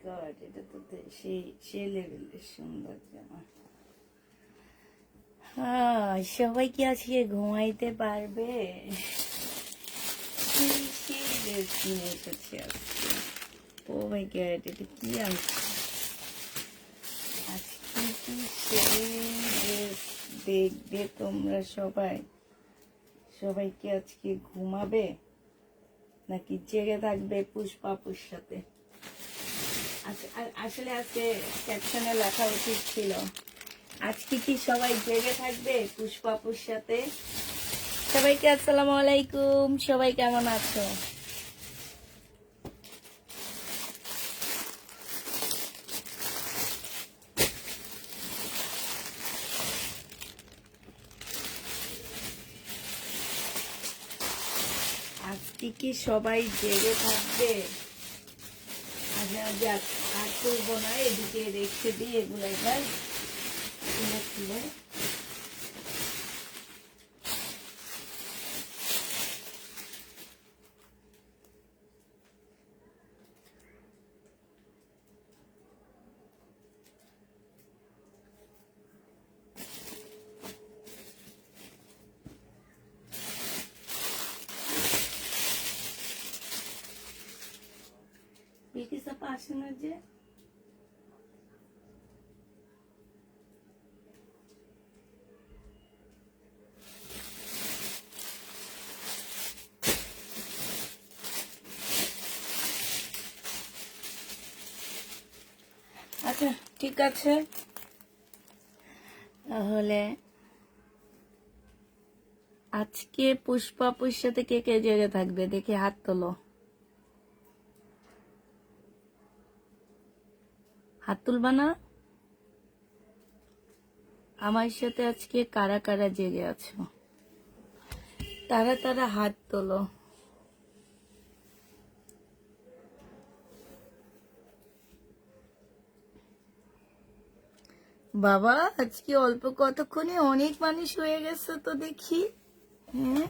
God, এটা তো সেই সেই লেভেলের সুন্দর জামা। সবাই কি আজকে ঘুমাইতে পারবে? সেই ড্রেস কিনে এসেছি আজকে। ও মাই গড, এটা কি আনছে আজকে? কি সেই ড্রেস দেখবে তোমরা সবাই? সবাই কি আজকে ঘুমাবে নাকি জেগে থাকবে পুষ্পাপুর সাথে? আসলে আজকে ক্যাপশনে লেখা উচিত ছিল, আজকে কি সবাই জেগে থাকবে পুষ্পাপুর সাথে? সবাইকে আসসালামু আলাইকুম, সবাই কেমন আছো? আজকে কি সবাই জেগে থাকবে? আর করবো না, এদিকে রেখে দিই এগুলো। এবার খুলে বিটি চাপা আসে না যে। আচ্ছা ঠিক আছে, তাহলে আজকে পুষ্পাপুর সাথে কে কে জেগে থাকবে দেখি হাত তোলো। হাত তুলবা না? আমার সাথে আজকে কারা কারা জেগে আছো তারা তারা হাত তোলো। বাবা আজকে অল্প কতক্ষণে অনেক মানুষ হয়ে গেছে তো দেখি। হ্যাঁ,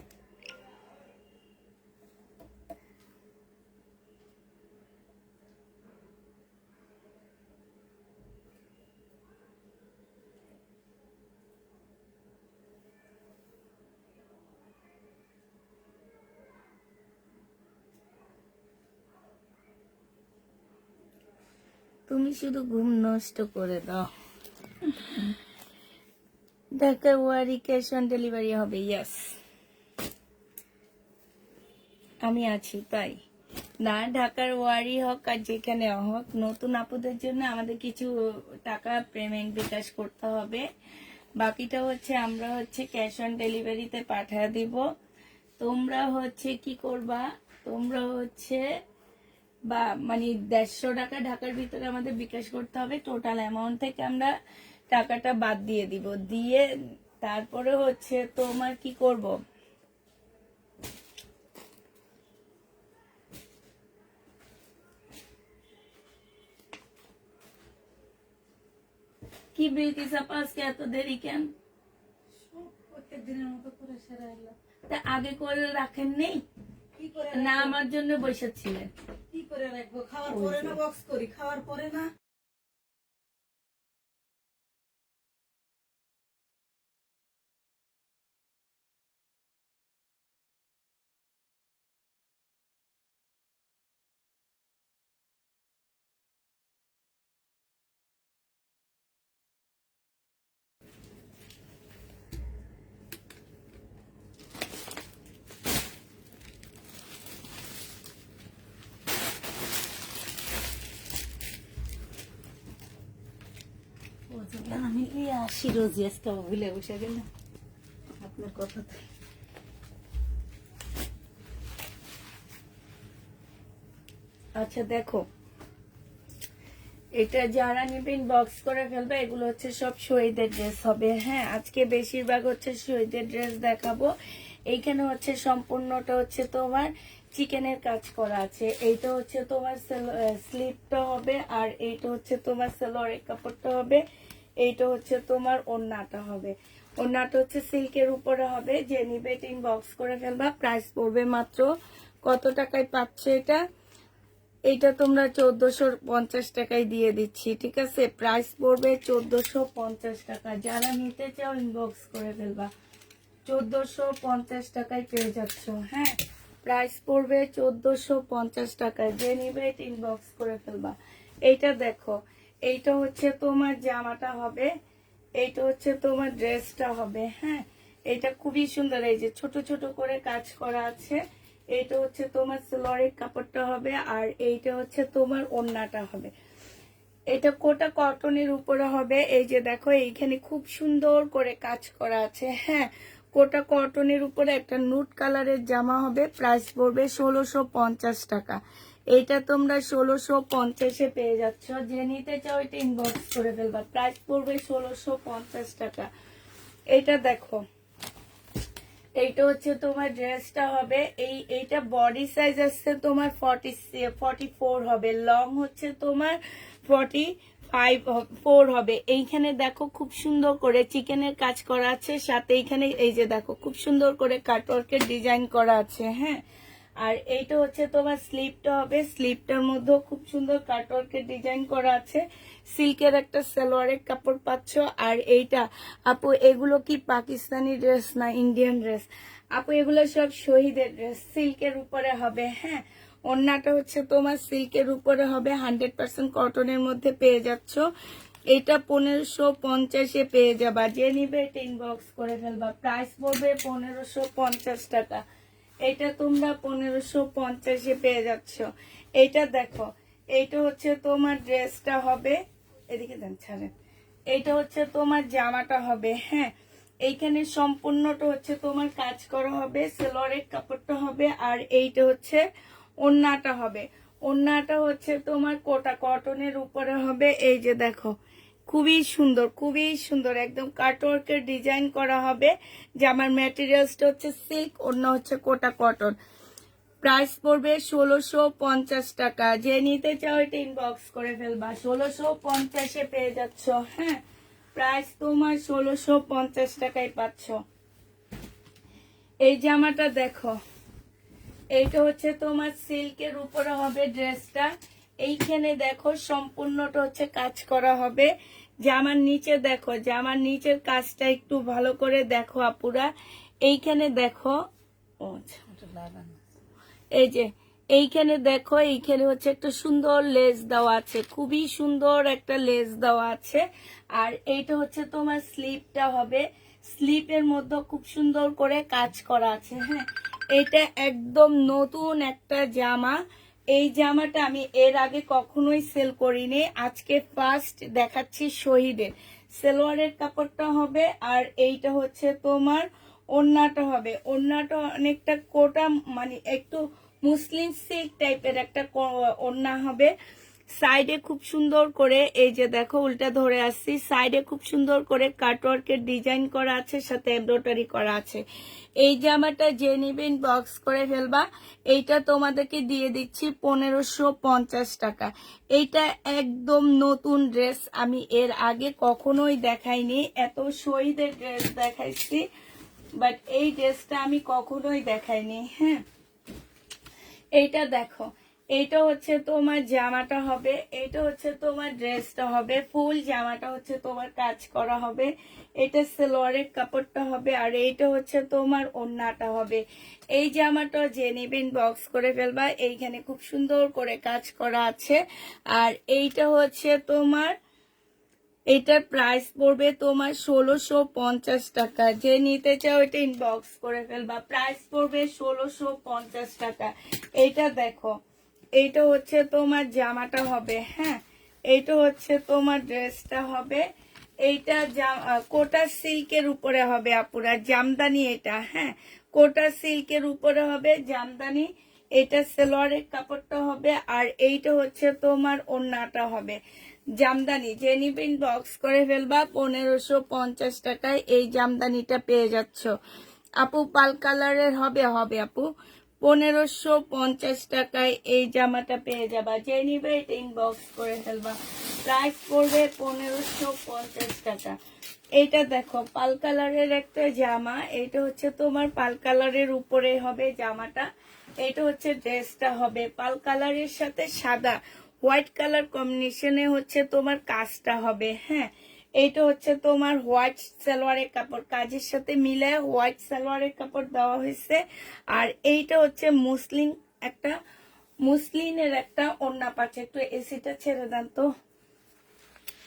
তুমি শুধু ঘুম নষ্ট করে দাও। ঢাকার ওয়ারি ক্যাশ অন ডেলিভারি হবে? ইয়েস, আমি আছি। তাই না, ঢাকার ওয়ারি হোক আর যেখানে হোক, নতুন আপুদের জন্য আমাদের কিছু টাকা পেমেন্ট বিকাশ করতে হবে। বাকিটা হচ্ছে আমরা হচ্ছে ক্যাশ অন ডেলিভারিতে পাঠিয়ে দিব। তোমরা হচ্ছে কি করবা, তোমরা হচ্ছে বা মানে 150 টাকা ঢাকার ভিতরে আমাদের বিকাশ করতে হবে। টোটাল অ্যামাউন্ট থেকে আমরা টাকাটা বাদ দিয়ে দিব, দিয়ে তারপরে হচ্ছে তোমার কি করব, কি বিউটি সাপা আজকে এত দেরি কেন? প্রত্যেক দিনের মতো করে সেরা এলো, তা আগে করে রাখেন নেই? কি করে না, আমার জন্য বসেছিলেন। কি করে রাখবো? খাওয়ার পরে না বক্স করি, খাওয়ার পরে না। আমি আসি রোজি, আজকে ভুলে বসে গেল আপনার কথাতে। আচ্ছা দেখো, এটা যারা নেবেন বক্স করে ফেলবে, এগুলো হচ্ছে সব শহীদের ড্রেস হবে। হ্যাঁ, আজকে বেশিরভাগ হচ্ছে শহীদের ড্রেস দেখাবো। এইখানে হচ্ছে সম্পূর্ণটা হচ্ছে তোমার চিকেনের কাজ করা আছে। এইটা হচ্ছে তোমার স্লিপটা হবে, আর এইটা হচ্ছে তোমার সালোয়ারের কাপড়টা হবে, এইটা হচ্ছে তোমার ওড়নাটা হবে। ওড়নাটা হচ্ছে সিল্কের উপরে হবে। যে নিবে বক্স করে ফেলবা। প্রাইস পড়বে মাত্র কত টাকায় পাচ্ছে এটা? এইটা তোমরা 1450 টাকায় দিয়ে দিচ্ছি, ঠিক আছে? প্রাইস পড়বে 1450 টাকা। যারা নিতে চাও ইনবক্স করে ফেলবা, 1450 টাকায় পেয়ে যাচ্ছ। হ্যাঁ, প্রাইস পড়বে 1450 টাকায়, যে নিবে ইনবক্স করে ফেলবা। এইটা দেখো, এইটা হচ্ছে তোমার জামাটা হবে, এইটা হচ্ছে তোমার ড্রেসটা হবে। হ্যাঁ, এটা খুবই সুন্দর, এই যে ছোট ছোট করে কাজ করা আছে। এইটা হচ্ছে তোমার সালোয়ারের কাপড়টা হবে, আর এইটা হচ্ছে তোমার ওড়নাটা হবে। এটা কোটা কটনের উপরে হবে। এই যে দেখো, এইখানে খুব সুন্দর করে কাজ করা আছে। হ্যাঁ, কোটা কটনের উপরে একটা নুট কালারের জামা হবে। প্রাইস পড়বে 1650 টাকা। এইটা তোমরা 1650-এ পেয়ে যাচ্ছ। যে নিতে চাও এটা ইনবক্স করে ফেলবা। প্রাইস পড়বে 1650 টাকা। এটা দেখো, এইটা হচ্ছে তোমার ড্রেসটা হবে। এইটা বডি সাইজ আসছে তোমার 44 হবে, লং হচ্ছে তোমার 45 হবে। এইখানে দেখো খুব সুন্দর করে চিকেনের কাজ করা আছে, সাথে এইখানে এই যে দেখো খুব সুন্দর করে কাটওয়ার্কের ডিজাইন করা আছে। হ্যাঁ, আর এইটা হচ্ছে তোমার স্লিপটা হবে, স্লিপটার মধ্যেও খুব সুন্দর কাটওয়ার্কের ডিজাইন করা আছে। সিল্কের একটা সালোয়ারের কাপড় পাচ্ছ। আর এইটা আপু, এগুলো কি পাকিস্তানি ড্রেস না ইন্ডিয়ান ড্রেস? আপু, এগুলো সব শহীদের ড্রেস, সিল্কের উপরে হবে। হ্যাঁ, ওড়নাটা হচ্ছে তোমার সিল্কের উপরে হবে, 100% কটনের মধ্যে পেয়ে যাচ্ছ। এটা 1550-এ পেয়ে যাবা। যে নিবে এটা ইনবক্স করে ফেলবা। প্রাইস পড়বে 1550 টাকা। এটা তোমরা 1550-এ পেয়ে যাচ্ছ। এইটা দেখো, এইটা হচ্ছে তোমার ড্রেসটা হবে, এদিকে দেন ছাড়েন। এইটা হচ্ছে তোমার জামাটা হবে। হ্যাঁ, এইখানে সম্পূর্ণটা হচ্ছে তোমার কাজ করা হবে, সালোয়ারের কাপড়টা হবে, আর এইটা হচ্ছে ওড়নাটা হবে। ওড়নাটা হচ্ছে তোমার কোটা কটনের উপরে হবে। এই যে দেখো, খুবই সুন্দর, খুবই সুন্দর, একদম কাটওয়ার্কের ডিজাইন করা হবে। জামার ম্যাটেরিয়ালসটা হচ্ছে সিল্ক, ওড়না হচ্ছে কোটা কটন। প্রাইস পড়বে 1650 টাকা। যে নিতে চাও এটা ইনবক্স করে ফেলবা। 1650-এ পেয়ে যাচ্ছ। হ্যাঁ, প্রাইস তোমার 1650 টাকায় পাচ্ছ। এই জামাটা দেখো, এইটা হচ্ছে তোমার সিল্কের উপরে হবে ড্রেসটা। এইখানে দেখো সম্পূর্ণটা হচ্ছে কাজ করা হবে। জামার নিচে দেখো, জামার নিচের কাজটা একটু ভালো করে দেখো আপুরা। এইখানে দেখো, ও এই যে এইখানে দেখো, এইখানে হচ্ছে একটা সুন্দর লেস দেওয়া আছে, খুবই সুন্দর একটা লেস দেওয়া আছে। আর এইটা হচ্ছে তোমার স্লিপটা হবে, স্লিপের মধ্যে খুব সুন্দর করে কাজ করা আছে। হ্যাঁ, এটা একদম নতুন একটা জামা। এই জামাটা আমি এর আগে কখনোই সেল করিনি, আজকে ফার্স্ট দেখাচ্ছি। শহীদের সালোয়ারের কাপড়টা হবে, আর এইটা হচ্ছে তোমার ওড়নাটা হবে। ওড়নাটা অনেকটা কোটা, মানে একটু মুসলিম সিল্ক টাইপের একটা ওড়না হবে। সাইডে খুব সুন্দর করে, এই যে দেখো উল্টা ধরে আসছি, সাইডে খুব সুন্দর করে কাটওয়ার্কের ডিজাইন করা আছে, সাথে এমব্রয়ডারি করা আছে। এই জামাটা যে নিবেন বক্স করে ফেলবা। এইটা তোমাদেরকে দিয়ে দিচ্ছি 1550 টাকা। এইটা একদম নতুন ড্রেস, আমি এর আগে কখনোই দেখাইনি। এত শহীদের ড্রেস দেখাইছি, বাট এই ড্রেসটা আমি কখনোই দেখাইনি। হ্যাঁ, এইটা দেখো, এইটা হচ্ছে তোমার জামাটা হবে, এইটা হচ্ছে তোমার ড্রেসটা হবে। ফুল জামাটা হচ্ছে তোমার কাজ করা হবে, এটা সালোয়ারের কাপড়টা হবে, আর এইটা হচ্ছে তোমার ওড়নাটা হবে। এই জামাটা যে নেবেন বক্স করে ফেলবা। এইখানে খুব সুন্দর করে কাজ করা আছে। আর এইটা হচ্ছে তোমার, এটার প্রাইস পড়বে তোমার 1650 টাকা। যে নিতে চাও এটা ইনবক্স করে ফেলবা। প্রাইস পড়বে 1650 টাকা। এইটা দেখো, এইটা হচ্ছে তোমার জামাটা হবে। হ্যাঁ, এইটা হচ্ছে তোমার ড্রেসটা হবে। এইটা কোটা সিল্কের উপরে হবে আপুরা, জামদানি এটা। হ্যাঁ, কোটা সিল্কের উপরে হবে জামদানি। এটা সালোয়ারের কাপড়টা হবে, আর এইটা হচ্ছে তোমার ওড়নাটা হবে জামদানি। যে নিবেন বক্স করে ফেলবা। 1550 টাকায় এই জামদানিটা পেয়ে যাচ্ছ আপু। পাল কালারের হবে আপু। 1550 টাকায় এই জামাটা পেয়ে যাবা। যে নিবে এটা ইনবক্স করে ফেলবা। প্রাইস পড়বে 1550 টাকা। এইটা দেখো, পাল কালারের একটা জামা। এইটা হচ্ছে তোমার পাল কালারের উপরে হবে জামাটা। এটা হচ্ছে ড্রেসটা হবে পাল কালারের সাথে সাদা হোয়াইট কালার কম্বিনেশনে হচ্ছে তোমার কাজটা হবে। হ্যাঁ, এইটা হচ্ছে তোমার হোয়াইট সালোয়ারের কাপড়, কাজের সাথে মিলে হোয়াইট সালোয়ারের কাপড় দেওয়া হয়েছে। আর এইটা হচ্ছে মুসলিনের একটা ওড়না পাচ্ছে। একটু এসিটা ছেড়ে দেন তো।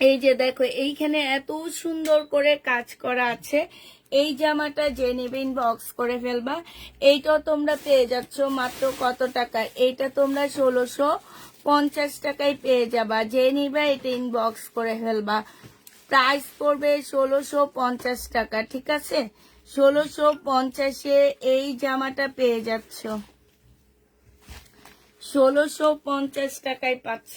এই যে দেখো এইখানে এত সুন্দর করে কাজ করা আছে। এই জামাটা যে নেবে ইনবক্স করে ফেলবা। এইটাও তোমরা পেয়ে যাচ্ছ মাত্র কত টাকা? এইটা তোমরা 1650 টাকায় পেয়ে যাবা। যে নিবা এটা ইনবক্স করে ফেলবা। প্রাইস পড়বে 1650 টাকা, ঠিক আছে? 1650-এ এই জামাটা পেয়ে যাচ্ছ, 1650 টাকায় পাচ্ছ।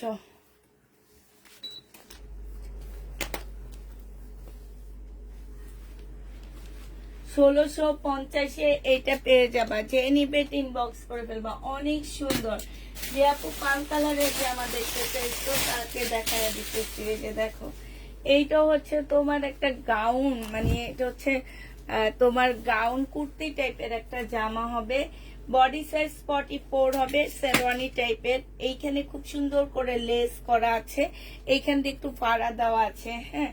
1650-এ এইটা পেয়ে যাবা। যে নিবে ইনবক্স করে ফেলবা। অনেক সুন্দর। যে আপু পাল কালারের জামা দেখতে চাইছো তাকে দেখায় দিতেছি। এই যে দেখো এইটা হচ্ছে তোমার একটা গাউন, মানে এটা হচ্ছে তোমার গাউন কুর্তি টাইপের একটা জামা হবে। বডি সাইজ 44 হবে, শেরওয়ানি টাইপের। এইখানে খুব সুন্দর করে লেস করা আছে, এইখান দিয়ে একটু ফাড়া দেওয়া আছে। হ্যাঁ,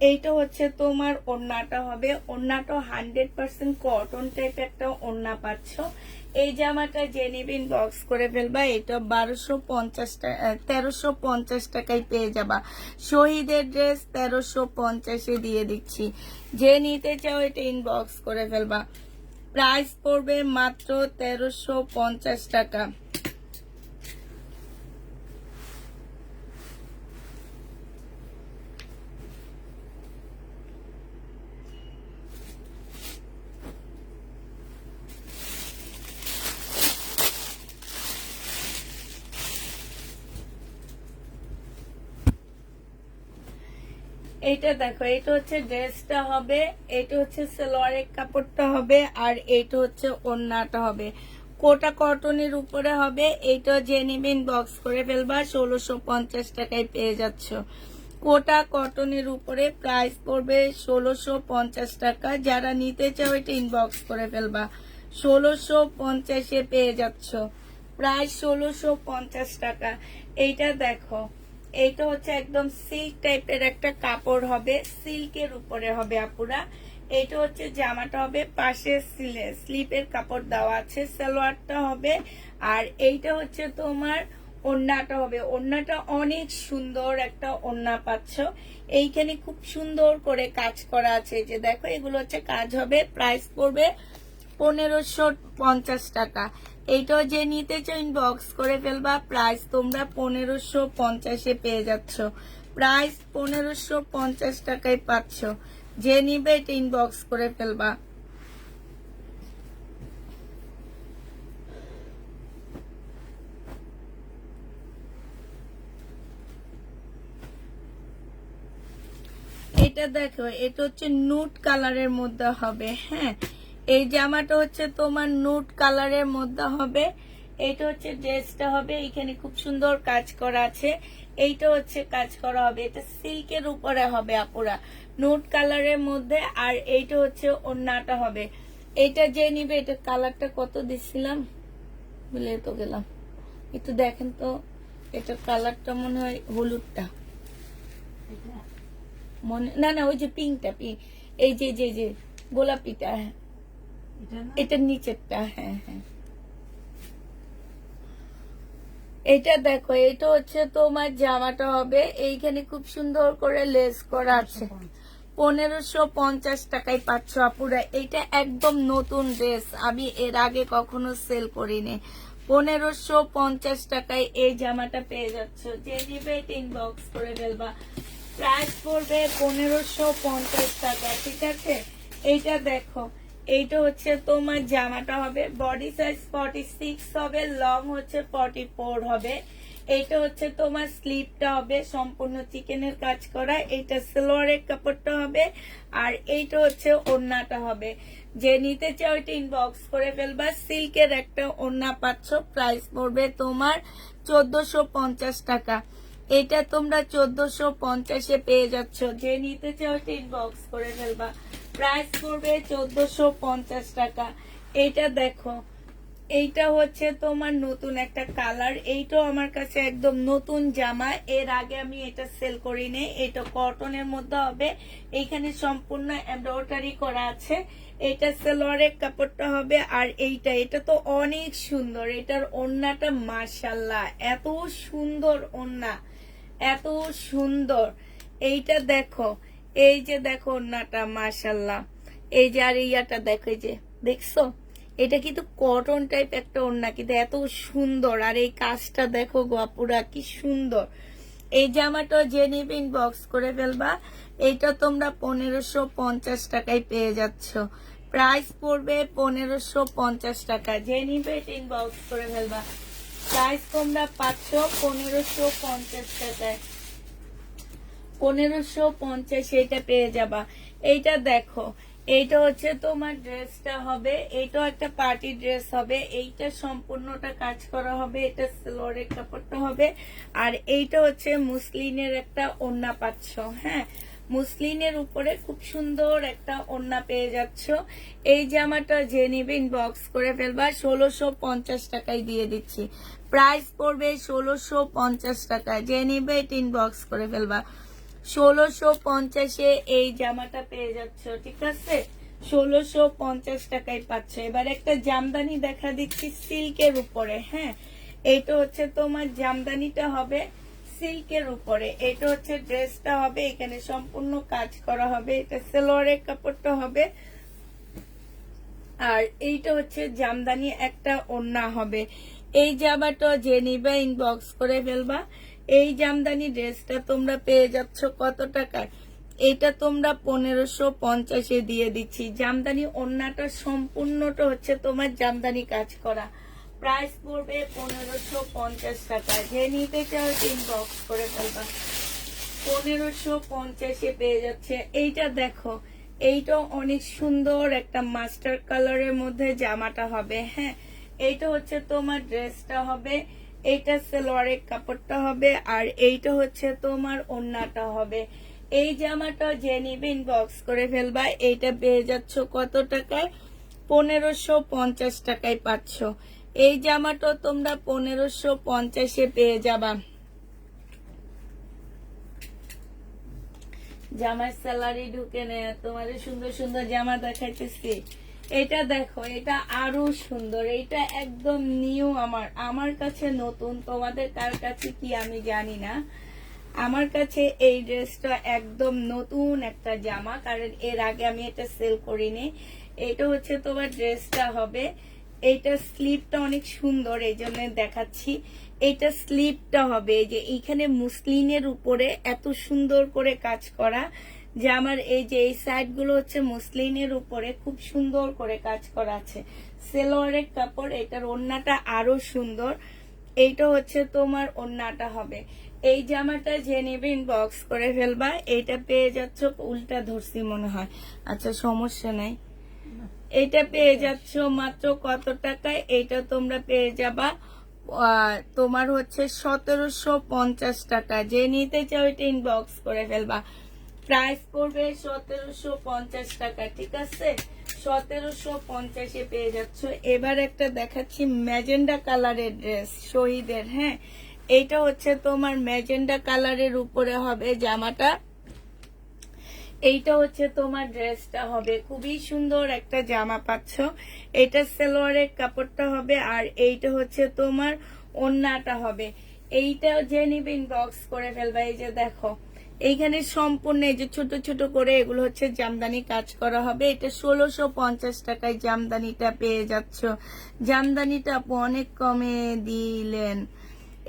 এইটা হচ্ছে তোমার ওড়নাটা হবে। ওড়নাটা 100% কটন টাইপ একটা ওড়না পাচ্ছ। এই জামাটা যে নিবে ইনবক্স করে ফেলবা। এটা 1350 টাকায় পেয়ে যাবা। শহীদের ড্রেস 1350-এ দিয়ে দিচ্ছি। যে নিতে চাও এটা ইনবক্স করে ফেলবা। প্রাইস পড়বে মাত্র 1350 টাকা। এইটা দেখো, এটা হচ্ছে ড্রেসটা হবে, এটা হচ্ছে সালোয়ারের কাপড়টা হবে, আর এইটা হচ্ছে ওড়নাটা হবে। কোটা কটনের উপরে হবে। এইটা যে নিবে ইনবক্স করে ফেলবা। 1650 টাকায় পেয়ে যাচ্ছ। কোটা কটনের উপরে প্রাইস পড়বে 1650 টাকা। যারা নিতে চাও এটা ইনবক্স করে ফেলবা। 1650-এ পেয়ে যাচ্ছ। প্রাইস 1650 টাকা। এইটা দেখো, এইটা হচ্ছে একদম সিল্ক টাইপের একটা কাপড় হবে, সিল্কের উপরে হবে আপুরা। এটা হচ্ছে জামাটা হবে, পাশে স্লিপের কাপড় দেওয়া আছে, সালোয়ারটা হবে। আর এইটা হচ্ছে তোমার ওড়নাটা হবে। ওড়নাটা অনেক সুন্দর একটা ওড়না পাচ্ছ। এইখানে খুব সুন্দর করে কাজ করা আছে। যে দেখো এগুলো হচ্ছে কাজ হবে। প্রাইস পড়বে 1550 টাকা। এইটাও যে নিতে চাও ইনবক্স করে ফেলবা। প্রাইস তোমরা 1550-এ পেয়ে যাচ্ছ। প্রাইস 1550 টাকায় পাচ্ছ। যে নিবে এটা ইনবক্স করে ফেলবা। এটা দেখো, এটা হচ্ছে নুট কালারের মধ্যে হবে। হ্যাঁ, এই জামাটা হচ্ছে তোমার নুট কালারের মধ্যে হবে। এইটা হচ্ছে ড্রেসটা হবে। এখানে খুব সুন্দর কাজ করা আছে। এইটা হচ্ছে কাজ করা হবে। এটা সিল্কের উপরে হবে আপুরা, নুট কালারের মধ্যে। আর এইটা হচ্ছে ওড়নাটা হবে। এইটা যে নিবে, এটা কালারটা কত দিছিলাম বলে তো গেলাম, একটু দেখেন তো। এটা কালারটা মনে হয় হলুদটা, মনে না ওই যে পিঙ্কটা, এই যে যে যে গোলাপিটা, হ্যাঁ এটা নিচেরটা। হ্যাঁ হ্যাঁ, এটা দেখো, এটা হচ্ছে তোমার জামাটা হবে। এইখানে খুব সুন্দর করে লেস করা আছে। 1550 টাকায় পাচ্ছ আপুরা। এটা একদম নতুন ড্রেস, আমি এর আগে কখনো সেল করিনি। 1550 টাকায় এই জামাটা পেয়ে যাচ্ছ। যে নিবে ইনবক্স করে ফেলবা। প্রাইস পড়বে 1550 টাকা, ঠিক আছে? এইটা দেখো, এইটা হচ্ছে তোমার জামাটা হবে। বডি সাইজ 46 হবে, লং হচ্ছে 44 হবে। এইটা হচ্ছে তোমার স্লিপটা হবে, সম্পূর্ণ চিকেনের কাজ করা। এইটা সালোয়ারের কাপড়টা হবে। আর এইটা হচ্ছে ওড়নাটা হবে। যে নিতে চাও এটা ইনবক্স করে ফেলবা। সিল্কের একটা ওড়না পাচ্ছ। প্রাইস পড়বে তোমার 1450 টাকা। এটা তোমরা 1450-এ পেয়ে যাচ্ছ। যে নিতে চাও এটা ইনবক্স করে ফেলবা। প্রাইস পড়বে 1450 টাকা। এটা দেখো, এইটা হচ্ছে তোমার নতুন একটা কালার, এইটাও আমার কাছে একদম নতুন জামা, এর আগে আমি এটা সেল করি নাই। এটা কটনের মধ্যে হবে, এইখানে সম্পূর্ণ এমব্রয়ডারি করা আছে। এটা সালোয়ারের কাপড়টা হবে। আর এটা তো অনেক সুন্দর, এটার ওড়নাটা মাশাআল্লাহ, এত সুন্দর ওড়না, এত সুন্দর। এইটা দেখো, এই যে দেখো ওড়নাটা মাশাআল্লাহ। এই যে আর ইয়াটা দেখো, এই যে দেখছো, এটা কিন্তু কটন টাইপ একটা ওড়না, কিন্তু এত সুন্দর। আর এই কাজটা দেখো গোপুরা, কি সুন্দর। এই জামাটা যে নিবে ইনবক্স করে ফেলবা। এইটা তোমরা 1550 টাকায় পেয়ে যাচ্ছ। প্রাইস পড়বে 1550 টাকা। যে নিবে ইনবক্স করে ফেলবা। প্রাইস তোমরা পাচ্ছ 1550 টাকায়। 1550 এটা পেয়ে যাবা। এইটা দেখো, এইটা হচ্ছে তোমার ড্রেসটা হবে, এইটাও একটা পার্টি ড্রেস হবে। এইটা সম্পূর্ণটা কাজ করা হবে, এটা সালোয়ারের কাপড়টা হবে। আর এইটা হচ্ছে মুসলিনের একটা ওড়না পাচ্ছ। হ্যাঁ, মুসলিনের উপরে খুব সুন্দর একটা ওড়না পেয়ে যাচ্ছ। এই জামাটা যে নিবে ইনবক্স করে ফেলবা। 1650 টাকায় দিয়ে দিচ্ছি। প্রাইস পড়বে 1650 টাকা। যে নিবে এটা ইনবক্স করে ফেলবা। 1650-এ এই জামাটা পেয়ে যাচ্ছ, ঠিক আছে? 1650 টাকায় পাচ্ছ। এবার একটা জামদানি দেখা দিচ্ছি সিল্কের উপরে। হ্যাঁ, এটা হচ্ছে তোমার জামদানিটা হবে সিল্কের উপরে। এটা হচ্ছে ড্রেসটা হবে, এখানে সম্পূর্ণ কাজ করা হবে। এটা সালোয়ারের কাপড়টা হবে। আর এইটা হচ্ছে জামদানি একটা ওড়না হবে। এই জামাটা যে নিবে ইনবক্স করে ফেলবা। এই জামদানি ড্রেসটা তোমরা পেয়ে যাচ্ছ কত টাকায়? এটা তোমরা 1550-এ দিয়ে দিচ্ছি। জামদানি ওড়নাটা সম্পূর্ণটা হচ্ছে তোমার জামদানি কাজ করা। প্রাইস পড়বে 1550 টাকা। যে নিতে চাও ইনবক্স করে ফেলবা। 1550-এ পেয়ে যাচ্ছে। এইটা দেখো, এইটাও অনেক সুন্দর একটা মাস্টার কালারের মধ্যে জামাটা হবে। হ্যাঁ, এইটা হচ্ছে তোমার ড্রেসটা হবে, এইটা সালোয়ারের কাপড়টা হবে। আর এইটা হচ্ছে তোমার ওড়নাটা হবে। এই জামাটা যে নিবে ইনবক্স করে ফেলবা। এইটা পেয়ে যাচ্ছ কত টাকায়? 1550 টাকায় পাচ্ছ। এই জামাটা তোমরা 1550-এ পেয়ে যাবা। জামার স্যালারি ঢুকে নেয়, তোমাদের সুন্দর সুন্দর জামা দেখাইতেছি। এটা দেখো, এটা আরো সুন্দর, এটা একদম নিউ, আমার কাছে নতুন। তোমাদের কার কাছে কি আমি জানি না, আমার কাছে এই ড্রেসটা একদম নতুন একটা জামা, কারণ এর আগে আমি এটা সেল করিনি। এটা হচ্ছে তোমার ড্রেসটা হবে। এইটা স্লিপটা অনেক সুন্দর, এই জন্য দেখাচ্ছি। এটা স্লিপটা হবে, এই যে এইখানে মুসলিনের উপরে এত সুন্দর করে কাজ করা। যে আমার এই যে এই সাইড গুলো হচ্ছে মুসলিনের উপরে খুব সুন্দর করে কাজ করা আছে। সেলোয়ারের কাপড়, এটার ওড়নাটা আরো সুন্দর। এইটা হচ্ছে তোমার ওড়নাটা হবে। এই জামাটা যে নেবে ইনবক্স করে ফেলবা। এইটা পেয়ে যাচ্ছ, উল্টা ধরছি মনে হয়, আচ্ছা সমস্যা নাই। এটা পেয়ে যাচ্ছ মাত্র কত টাকায়? এইটা তোমরা পেয়ে যাবা তোমার হচ্ছে 1750 টাকা। যে নিতে চাও এটা ইনবক্স করে ফেলবা। প্রাইস পড়বে 1750 টাকা, ঠিক আছে? 1750-এ পেয়ে যাচ্ছ। এবার একটা দেখাচ্ছি ম্যাজেন্ডা কালারের ড্রেস, শহীদের। হ্যাঁ, এইটা হচ্ছে তোমার ম্যাজেন্ডা কালারের উপরে হবে জামাটা। এইটা হচ্ছে তোমার ড্রেসটা হবে, খুবই সুন্দর একটা জামা পাচ্ছ। এটা সালোয়ারের কাপড়টা হবে। আর এইটা হচ্ছে তোমার ওড়নাটা হবে। এইটা যে নিবে ইনবক্স করে ফেলবা। এই যে দেখো, এইখানে সম্পূর্ণ এই যে ছোট ছোট করে এগুলো হচ্ছে জামদানি কাজ করা হবে। এটা 1650 টাকায় জামদানিটা পেয়ে যাচ্ছ। জামদানিটা আপু অনেক কমে দিলেন।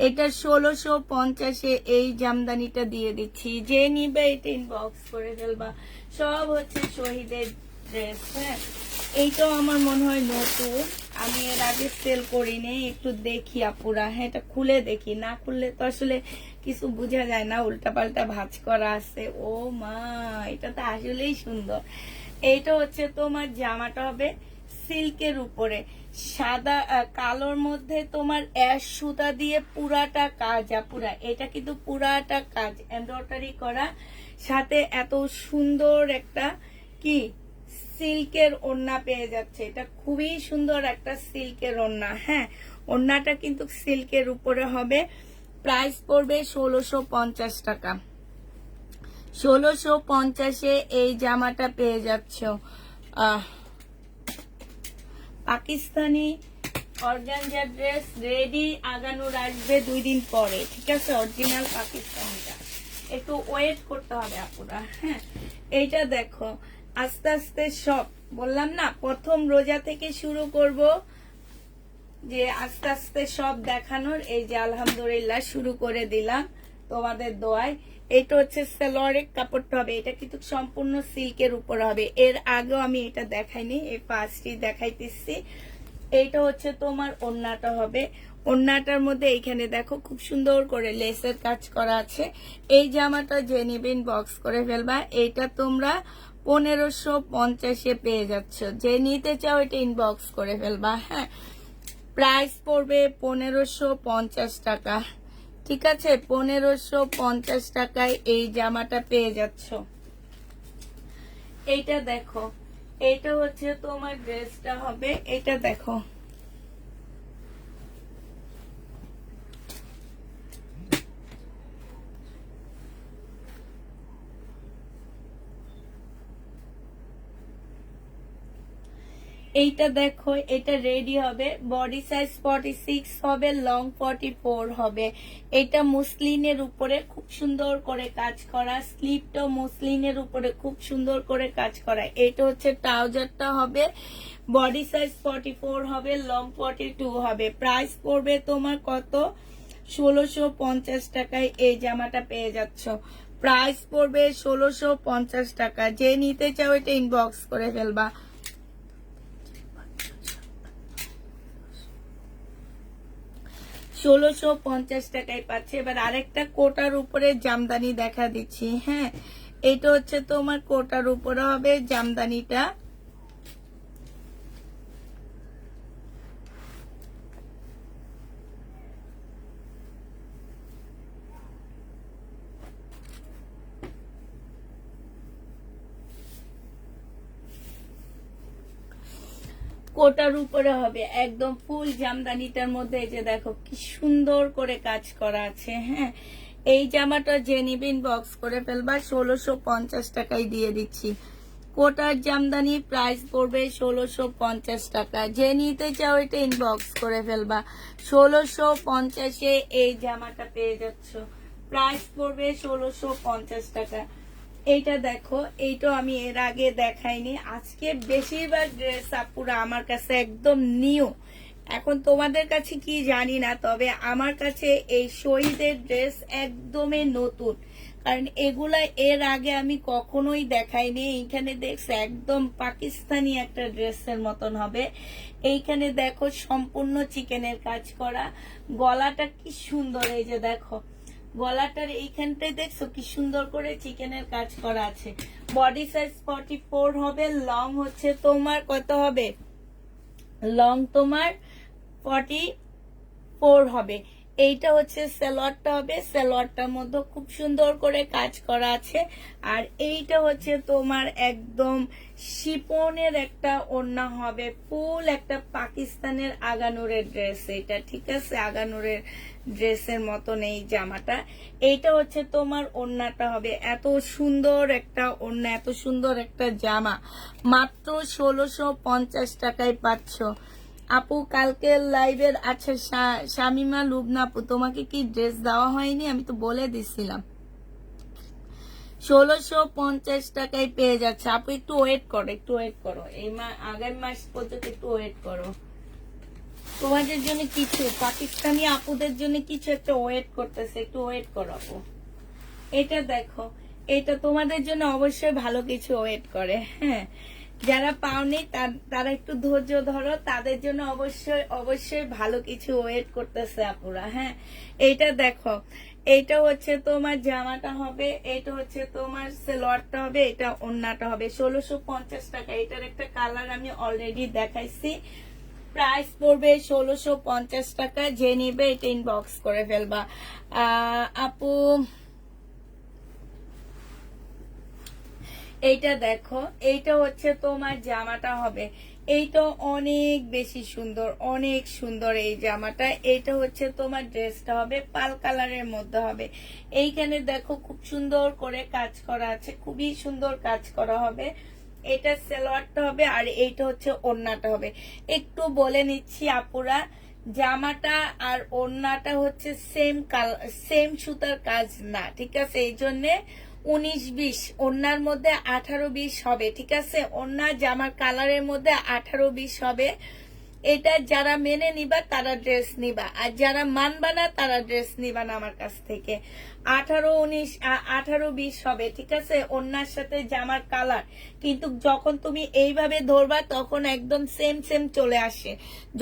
এটা 1650-এ এই জামদানিটা দিয়ে দিচ্ছি। যে নিবে এটা ইনবক্স করে ফেলবা। সব হচ্ছে শহীদের ড্রেস। হ্যাঁ, এইটাও আমার মনে হয় নতুন, আমি এর আগে সেল করিনি। একটু দেখি আপুরা, হ্যাঁ এটা খুলে দেখি, না খুললে তো আসলে কিছু বোঝা যায় না, উল্টা পাল্টা ভাঁজ করা আছে। ও মা, এটা তো আসলেই সুন্দর। এইটা হচ্ছে তোমার জামাটা হবে সিল্কের উপরে, সাদা কালোর মধ্যে তোমার অ্যাশ সুতা দিয়ে পুরাটা কাজ। পুরা এটা কিন্তু পুরাটা কাজ এমব্রয়ডারি করা, সাথে এত সুন্দর একটা কি সিল্কের ওড়না পেয়ে যাচ্ছে। এটা খুবই সুন্দর একটা সিল্কের ওড়না। হ্যাঁ, ওড়নাটা কিন্তু সিল্কের উপরে হবে। প্রাইস পড়বে 1650 টাকা। 1650-এ এই জামাটা পেয়ে যাচ্ছ। পাকিস্তানি অর্গানজা ড্রেস রেডি, আগানোর আসবে 2 দিন পরে, ঠিক আছে? অরিজিনাল পাকিস্তানিটা একটু ওয়েট করতে হবে আপুরা। হ্যাঁ, এইটা দেখো, আস্তে আস্তে সব বললাম না, প্রথম রোজা থেকে শুরু করব যে আস্তে আস্তে সব দেখানোর। এই যে আলহামদুলিল্লাহ শুরু করে দিলাম তোমাদের দোয়ায়। এটা হচ্ছে সালোয়ারের কাপড়টা হবে, এটা কিন্তু সম্পূর্ণ সিল্কের উপর হবে। এর আগেও আমি এটা দেখাইনি, এই ফার্স্টই দেখাইতেছি। এইটা হচ্ছে তোমার ওড়নাটা হবে। ওড়নাটার মধ্যে এইখানে দেখো খুব সুন্দর করে লেসের কাজ করা আছে। এই জামাটা যে নিবেন বক্স করে ফেলবা। এইটা তোমরা 1550-এ পেয়ে যাচ্ছ। যে নিতে চাও এটা ইনবক্স করে ফেলবা। হ্যাঁ, প্রাইস পড়বে 1550 টাকা, ঠিক আছে? 1550 টাকায় এই জামাটা পেয়ে যাচ্ছ। এইটা দেখো, এইটা হচ্ছে তোমার ড্রেসটা হবে। এটা দেখো, এইটা দেখো, এটা রেডি হবে। বডি সাইজ 46 হবে, লং 44 হবে। এটা মুসলিনের উপরে খুব সুন্দর করে কাজ করা, স্লিপটা মুসলিনের উপরে খুব সুন্দর করে কাজ করা। এটা হচ্ছে ট্রাউজারটা হবে। বডি সাইজ 44 হবে, লং 42 হবে। প্রাইস পড়বে তোমার কত? 1650 টাকায় এই জামাটা পেয়ে যাচ্ছ। প্রাইস পড়বে 1650 টাকা। যে নিতে চাও এটা ইনবক্স করে ফেলবা। 1650 টাকায় পাচ্ছে। এবার আরেকটা কোটার উপরে জামদানি দেখা দিচ্ছি। হ্যাঁ, এটা হচ্ছে তোমার কোটার উপরে হবে জামদানিটা। কোটার উপরে হবে একদম ফুল জামদানিটার মধ্যে। এই যে দেখো কি সুন্দর করে কাজ করা আছে। হ্যাঁ, এই জামাটা যে নিবেন বক্স করে ফেলবা। 1650 টাকায় দিয়ে দিচ্ছি। কোটার জামদানি প্রাইস পড়বে 1650 টাকা। যে নিতে চাও এটা ইনবক্স করে ফেলবা। 1650-এ এই জামাটা পেয়ে যাচ্ছ। প্রাইস পড়বে 1650 টাকা। এইটা দেখো, এইটা আমি এর আগে দেখাইনি। আজকে বেশিরভাগ ড্রেস আপুরা আমার কাছে একদম নিউ। এখন তোমাদের কাছে কি জানি না, তবে আমার কাছে এই শহীদের ড্রেস একদমই নতুন, কারণ এগুলা এর আগে আমি কখনোই দেখাইনি। এইখানে দেখছো একদম পাকিস্তানি একটা ড্রেসের মতন হবে। এইখানে দেখো সম্পূর্ণ চিকেনের কাজ করা, গলাটা কি সুন্দর। এই যে দেখো গলাটার এইখানটায় দেখছো কি সুন্দর করে চিকেনের কাজ করা আছে। বডি সাইজ 44 হবে, লং হচ্ছে তোমার কত হবে? লং তোমার 44 হবে। এইটা হচ্ছে সালোয়ারটা হবে। সালোয়ারটার মধ্যে খুব সুন্দর করে কাজ করা আছে। আর এইটা হচ্ছে তোমার একদম শিপনের একটা ওড়না হবে, ফুল একটা পাকিস্তানের আগানুরের ড্রেস এটা, ঠিক আছে? আগানুরের ড্রেসের মতন এই জামাটা। এইটা হচ্ছে তোমার ওড়নাটা হবে। এত সুন্দর একটা ওড়না, এত সুন্দর একটা জামা মাত্র 1650 টাকায় পাচ্ছ। আপু কালকে লাইভের আছে শামিমা লুবনা আপু, তোমাকে কি ড্রেস দেওয়া হয়নি? আমি তো বলে দিছিলাম। 1650 টাকায় পেয়ে যাচ্ছে আপু। একটু ওয়েট করো, একটু ওয়েট করো, এই আগামী মাস পর্যন্ত একটু ওয়েট করো। তোমাদের জন্য কিছু পাকিস্তানি আপুদের জন্য কিছু একটা ওয়েট করতেছে, একটু ওয়েট করো আপু। এটা দেখো, এটা তোমাদের জন্য অবশ্যই ভালো কিছু ওয়েট করে। হ্যাঁ, যারা পাওনি তারা একটু ধৈর্য ধরো, তাদের জন্য অবশ্যই অবশ্যই ভালো কিছু ওয়েট করতেছে আপুরা। হ্যাঁ, এইটা দেখো, এইটা হচ্ছে তোমার জামাটা হবে, এটা হচ্ছে তোমার সালোয়ারটা হবে, এটা ওড়নাটা হবে। 1650 টাকা। এটার একটা কালার আমি অলরেডি দেখাইছি। প্রাইস পড়বে 1650 টাকা। যে নিবে এটা ইনবক্স করে ফেলবা। আপু এইটা দেখো, এইটা হচ্ছে তোমার জামাটা হবে, এইটা অনেক বেশি সুন্দর, অনেক সুন্দর এই জামাটা। এইটা হচ্ছে তোমার ড্রেসটা হবে পাল কালারের মধ্যে হবে। এইখানে দেখো খুব সুন্দর করে কাজ করা আছে, খুবই সুন্দর কাজ করা হবে। এটা সালোয়ারটা হবে আর এইটা হচ্ছে ওড়নাটা হবে। একটু বলে নিচ্ছি আপুরা, জামাটা আর ওড়নাটা হচ্ছে সেম সুতার কাজ না, ঠিক আছে? এই জন্যে 19-20, ওড়নার মধ্যে 18-20 হবে, ঠিক আছে? ওড়না জামার কালারের মধ্যে 18-20 হবে। এটা যারা মেনে নিবা তারা ড্রেস নিবা, আর যারা মানবা না তারা ড্রেস নিবা না আমার কাছ থেকে। 18-20 হবে, ঠিক আছে? ওড়নার সাথে জামার কালার। কিন্তু যখন তুমি এইভাবে ধরবা তখন একদম সেম সেম চলে আসে,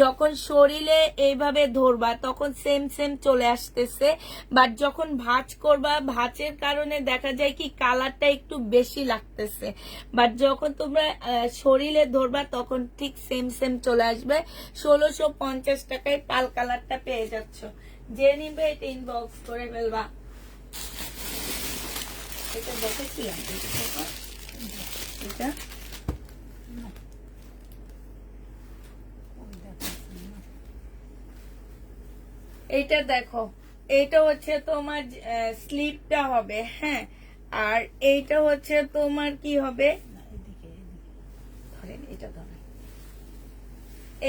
যখন শরীরে এইভাবে ধরবা তখন সেম সেম চলে আসতেছে। বাট যখন ভাঁজ করবা, ভাঁজের কারণে দেখা যায় কি কালারটা একটু বেশি লাগতেছে। বাট যখন তোমরা শরীরে ধরবা তখন ঠিক সেম সেম চলে আসবে। 1650 টাকায় পাল কালারটা পেয়ে যাচ্ছ। যে নিবে এটা ইনবক্স করে ফেলবা। এটা দেখেছিলাম, এটা এইটা দেখো, এইটা হচ্ছে তোমার স্লিপটা হবে, হ্যাঁ। আর এইটা হচ্ছে তোমার কি হবে, ধরেন এটা ধরেন,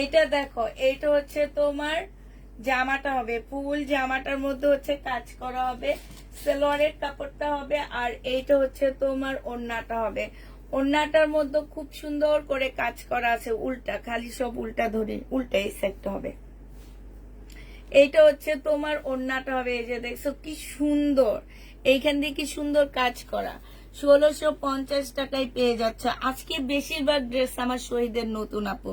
এইটা দেখো, এইটা হচ্ছে তোমার জামাটা হবে, ফুল জামাটার মধ্যে হচ্ছে কাজ করা হবে, সালোয়ারের কাপড়টা হবে। আর এইটা হচ্ছে তোমার ওড়নাটা হবে। ওড়নাটার মধ্যে খুব সুন্দর করে কাজ করা আছে, উল্টা, খালি সব উল্টা ধরে, উল্টা এই সেটটা হবে। এইটা হচ্ছে তোমার ওড়নাটা হবে। এই যে দেখছো কি সুন্দর, এইখান দিয়ে কি সুন্দর কাজ করা। 1650 টাকায় পেয়ে যাচ্ছে। আজকে বেশিরভাগ ড্রেস আমার শহীদের নতুন আপু,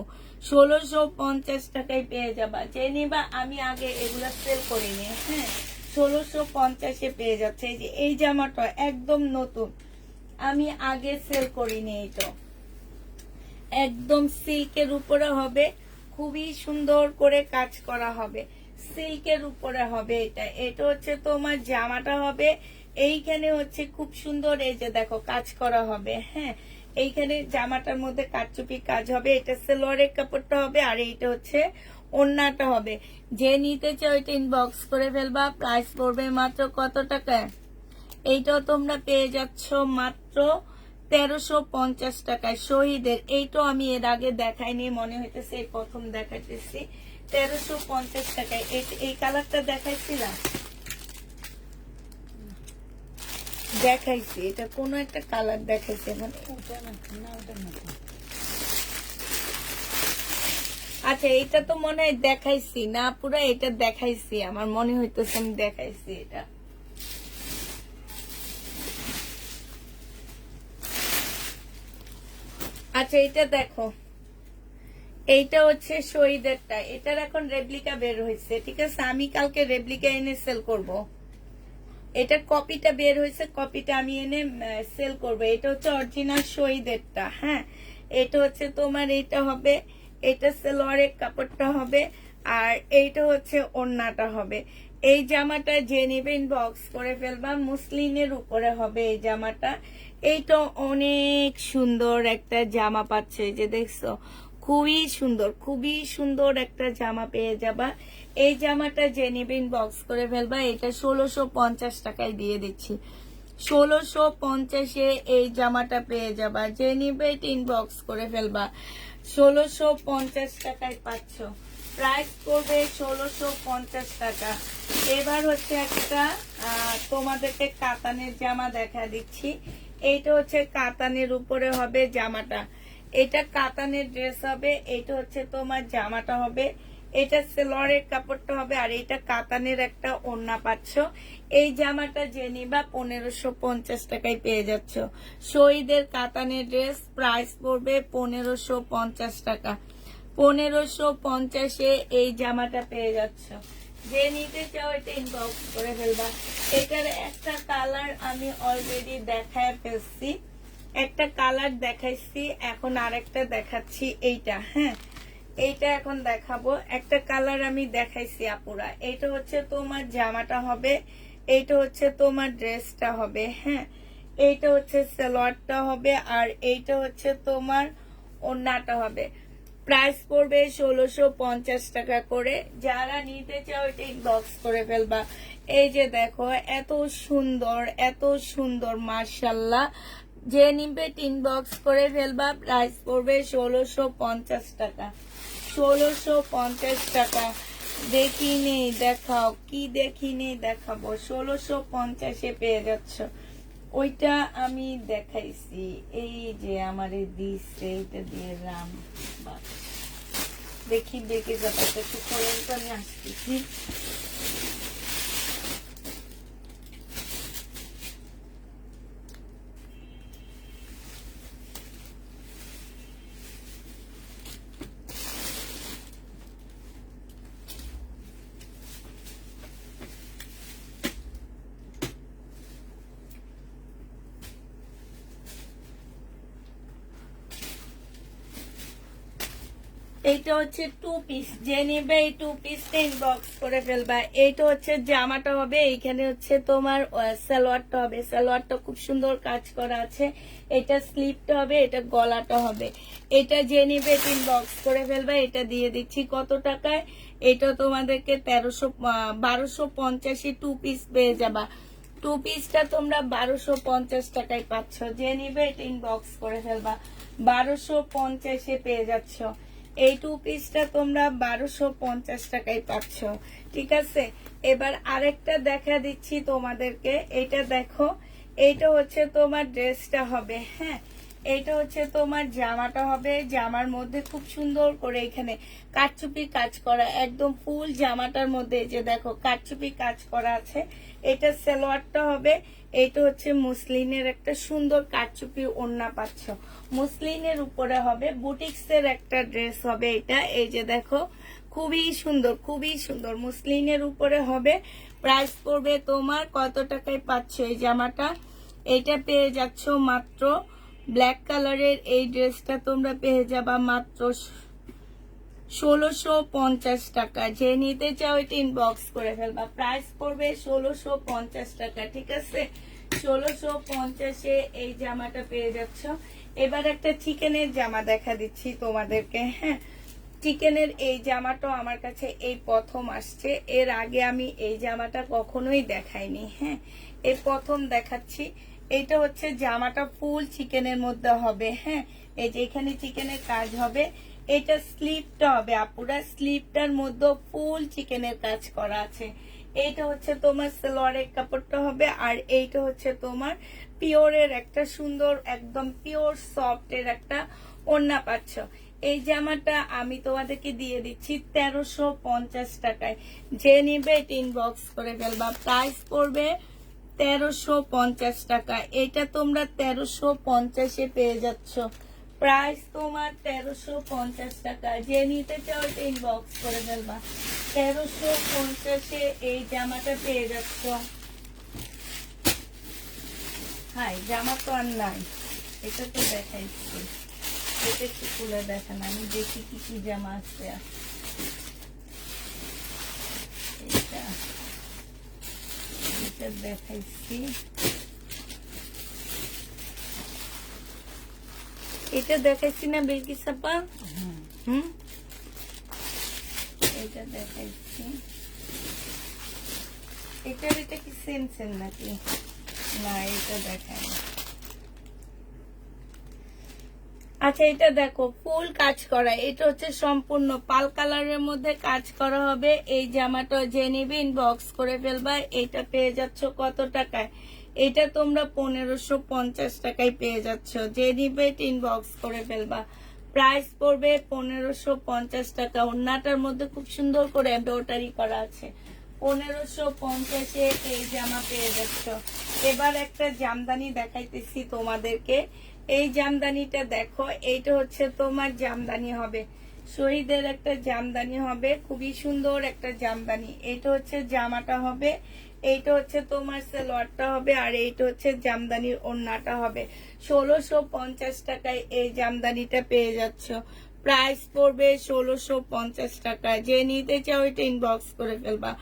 1650 টাকায় পেয়ে যাবা। যে নিবা, আমি আগে এগুলা সেল করিনি, হ্যাঁ। 1650-এ পেয়ে যাচ্ছে। এই যে এই জামাটা একদম নতুন, আমি আগে সেল করিনি। এইটা একদম সিল্কের উপরে হবে, খুবই সুন্দর করে কাজ করা হবে, সিল্কের উপরে হবে। এটা হচ্ছে তোমার জামাটা হবে। এইখানে হচ্ছে খুব সুন্দর, এই যে দেখো কাজ করা হবে, হ্যাঁ। এইখানে জামাটার মধ্যে কারচুপি কাজ হবে। এটা সালোয়ারের কাপড়টা হবে আর এইটা হচ্ছে ওড়নাটা হবে। যে নিতে চাও এটা ইনবক্স করে ফেলবা। প্রাইস পড়বে মাত্র কত টাকা? এইটাও তোমরা পেয়ে যাচ্ছ মাত্র 1350 টাকায় শহীদের। এইটাও আমি এর আগে দেখাইনি, মনে হইতেছে এই প্রথম দেখাইতেছি। 1350 টাকায়। এই কালারটা দেখাইছিলাম, দেখাইছি, এটা কোন একটা কালার দেখাইছে, মানে আচ্ছা এইটা তো মনে হয় দেখাইছি না পুরো, এটা দেখাইছি, আমার মনে হইতেছে আমি দেখাইছি এটা। আচ্ছা এইটা দেখো, এইটা হচ্ছে শহীদেরটা। এটার এখন রেপ্লিকা বের হয়েছে, ঠিক আছে? আমি কালকে রেপ্লিকা এনে সেল করব। এটার কপিটা বের হয়েছে, কপিটা আমি এনে সেল করব। এটা হচ্ছে অরিজিনাল শহীদেরটা, হ্যাঁ। এটা হচ্ছে তোমার, এইটা হবে, এটা সালোয়ারের কাপড়টা হবে আর এইটা হচ্ছে ওড়নাটা হবে। এই জামাটা যে নিবে ইনবক্স করে ফেলবা। মুসলিনের উপরে হবে এই জামাটা। এইটা অনেক সুন্দর একটা জামা পাচ্ছে, যে দেখছো, খুবই সুন্দর, খুবই সুন্দর একটা জামা পেয়ে যাবা। এই জামাটা যে নিবে ইনবক্স করে ফেলবা। এটা 1650 টাকায় দিয়ে দিচ্ছি। 1650-এ এই জামাটা পেয়ে যাবা। যে নিবে ইনবক্স করে ফেলবা। 1650 টাকায় পাচ্ছ। প্রাইস পড়বে 1650 টাকা। এবার হচ্ছে একটা তোমাদেরকে কাতানের জামা দেখা দিচ্ছি। এইটা হচ্ছে কাতানের উপরে হবে জামাটা। এটা কাতানের ড্রেস হবে। এটা হচ্ছে তোমার জামাটা হবে। এটা সালোয়ারের কাপড়টা হবে আর এটা কাতানের একটা ওড়না পাচ্ছ। এই জামাটা যে নিবা 1550 টাকায় পেয়ে যাচ্ছ। শহীদের কাতানের ড্রেস, প্রাইস পড়বে 1550 টাকা। 1550-এ এই জামাটা পেয়ে যাচ্ছ। যে নিতে চাও এটা ইনবক্স করে ফেলবা। এটার একটা কালার আমি অলরেডি দেখায় ফেলছি, একটা কালার দেখাইছি, এখন আরেকটা দেখাচ্ছি। এইটা, হ্যাঁ, এইটা এখন দেখাবো। একটা কালার আমি দেখাইছি আপুরা। এইটা হচ্ছে তোমার জামাটা হবে, এইটা হচ্ছে তোমার ড্রেসটা হবে, হ্যাঁ। এইটা হচ্ছে সালোয়ারটা হবে, আর এইটা হচ্ছে তোমার ওড়নাটা হবে। প্রাইস পড়বে 1650 টাকা করে। যারা নিতে চাও এটা ইনবক্স করে ফেলবা। এই যে দেখো এত সুন্দর, এত সুন্দর, মাশাল্লাহ। যে নিবে ইনবক্স করে ফেলবা। প্রাইস পড়বে 1650 টাকা। 1650 টাকা। দেখি নেই দেখাও, কি দেখি নেই দেখাবো। 1650-এ পেয়ে যাচ্ছ। ওইটা আমি দেখাইছি, এই যে আমারে দিচ্ছে, এইটা দিয়ে রাম। দেখি দেখে যাবো, একটু করে আমি আসতেছি। এইটা হচ্ছে 2 পিস। যে নেবে এই 2 পিসটা ইনবক্স করে ফেলবা। এইটা হচ্ছে জামাটা হবে, এইখানে হচ্ছে তোমার সালোয়ারটা হবে। সালোয়ারটা খুব সুন্দর কাজ করা আছে। এটা স্লিপটা হবে, এটা গলাটা হবে। এটা যে নেবে ইনবক্স করে ফেলবা। এটা দিয়ে দিচ্ছি কত টাকায়? এটা তোমাদেরকে 1250 2 পিস পেয়ে যাবা। 2 পিসটা তোমরা 1250 টাকায় পাচ্ছ। যে নিবে এটা ইনবক্স করে ফেলবা। 1250-এ পেয়ে যাচ্ছ। এই 2 পিসটা তোমরা 1250 টাকায় পাচ্ছ। ঠিক আছে, এবার আরেকটা দেখা দিচ্ছি তোমাদেরকে। এটা দেখো, এইটা হচ্ছে তোমার ড্রেসটা হবে। হ্যাঁ, এইটা হচ্ছে তোমার জামাটা হবে। জামার মধ্যে খুব সুন্দর করে এখানে কারচুপি কাজ করা, একদম ফুল জামাটার মধ্যে যে দেখো কারচুপি কাজ করা আছে। এটা সালোয়ারটা হবে। এইটা হচ্ছে মুসলিনের একটা সুন্দর কারচুপি ওড়না পাচ্ছ। মুসলিনের উপরে হবে, বুটিক্সের একটা ড্রেস হবে এটা। এই যে দেখো খুবই সুন্দর, খুবই সুন্দর, মুসলিনের উপরে হবে। প্রাইস পড়বে তোমার কত টাকায় পাচ্ছ এই জামাটা? এইটা পেয়ে যাচ্ছ মাত্র, ব্ল্যাক কালারের এই ড্রেসটা তোমরা পেয়ে যাবা মাত্র 1650 টাকা। যে নিতে চাও এটা ইনবক্স করে ফেলবা। প্রাইস পড়বে 1650 টাকা। ঠিক আছে, 1650-এ এই জামাটা পেয়ে যাচ্ছ। এবার একটা চিকেনের জামা দেখা দিচ্ছি তোমাদেরকে। হ্যাঁ, চিকেনের এই জামাটা আমার কাছে এই প্রথম আসছে। এর আগে আমি এই জামাটা কখনোই দেখাইনি। হ্যাঁ, এই প্রথম দেখাচ্ছি। এটা হচ্ছে জামাটা ফুল চিকেনের মধ্যে হবে। হ্যাঁ, এই যে এখানে চিকেনের কাজ হবে। এটা স্লিপটা হবে আপুরা, স্লিপটার মধ্যে ফুল চিকেনের কাজ করা আছে। এইটা হচ্ছে তোমার সালোয়ারের কাপড়টা হবে, আর এইটা হচ্ছে তোমার পিওরের একটা সুন্দর, একদম পিওর সফট এর একটা ওড়না পাচ্ছ। এই জামাটা আমি তোমাদেরকে দিয়ে দিচ্ছি 1350 টাকায়। যে নিবে এটা ইনবক্স করে ফেলবা। প্রাইস পড়বে 1350 টাকা। এটা তোমরা 1350-এ পেয়ে যাচ্ছ। প্রাইস তোমার 1350 টাকা। যে নিতে চাও এটা ইনবক্স করে ফেলবা। 1350-এ এই জামাটা পেয়ে যাচ্ছ। হাই, জামা তো আর নাই, এটা তো দেখাইছি। এটা একটু খুলে দেখেন, আমি দেখি কি কি জামা আছে। এটা এটা দেখাইছি, এটা দেখাইছি না বিলকিস আপা? এটা দেখাইছি। এটা কি সেম সেম নাকি? না, এটা দেখাই। আচ্ছা, এটা দেখো ফুল কাজ করা। এটা হচ্ছে সম্পূর্ণ পাল কালারের মধ্যে কাজ করা হবে। এই জামাটা যে নিবে ইনবক্স করে ফেলবা। এটা পেয়ে যাচ্ছ কত টাকায়? এটা তোমরা 1550 টাকায় পেয়ে যাচ্ছ। যে নিবে ইনবক্স করে ফেলবা। প্রাইস পড়বে 1550 টাকা। ওড়নাটার মধ্যে খুব সুন্দর করে এমব্রয়ডারি করা আছে। 1550-এ এই জামা পেয়ে যাচ্ছ। এবার একটা জামদানি দেখাইতেছি তোমাদেরকে। এই জামদানিটা দেখো, এইটা হচ্ছে তোমার জামদানি হবে, শহীদের একটা জামদানি হবে, খুবই সুন্দর একটা জামদানি। এইটা হচ্ছে জামাটা হবে, এইটা হচ্ছে তোমার সালোয়ারটা হবে, আর এইটা হচ্ছে জামদানির ওড়নাটা হবে। 1650 টাকায় এই জামদানিটা পেয়ে যাচ্ছ। প্রাইস পড়বে 1650 টাকা। যে নিতে চাও এটা ইনবক্স করে ফেলবা।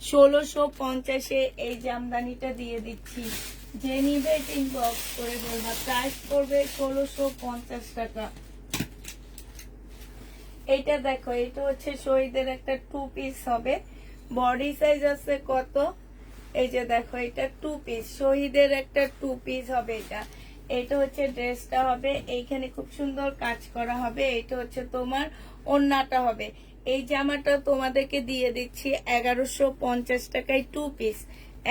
1650-এ এই জামদানিটা দিয়ে দিচ্ছি। যে নিবে ইনবক্স করে বলবা। প্রাইস পড়বে 1650 টাকা। এটা দেখো, এটা হচ্ছে শহীদের একটা 2 পিস হবে। বডি সাইজ আছে কত, এই যে দেখো, এটা 2 পিস, শহীদের একটা 2 পিস হবে। এটা হচ্ছে ড্রেসটা হবে, এইখানে খুব সুন্দর কাজ করা হবে। এটা হচ্ছে তোমার ওড়নাটা হবে। এই জামাটা তোমাদেরকে দিয়ে দিচ্ছি 1150 টাকায় 2 পিস।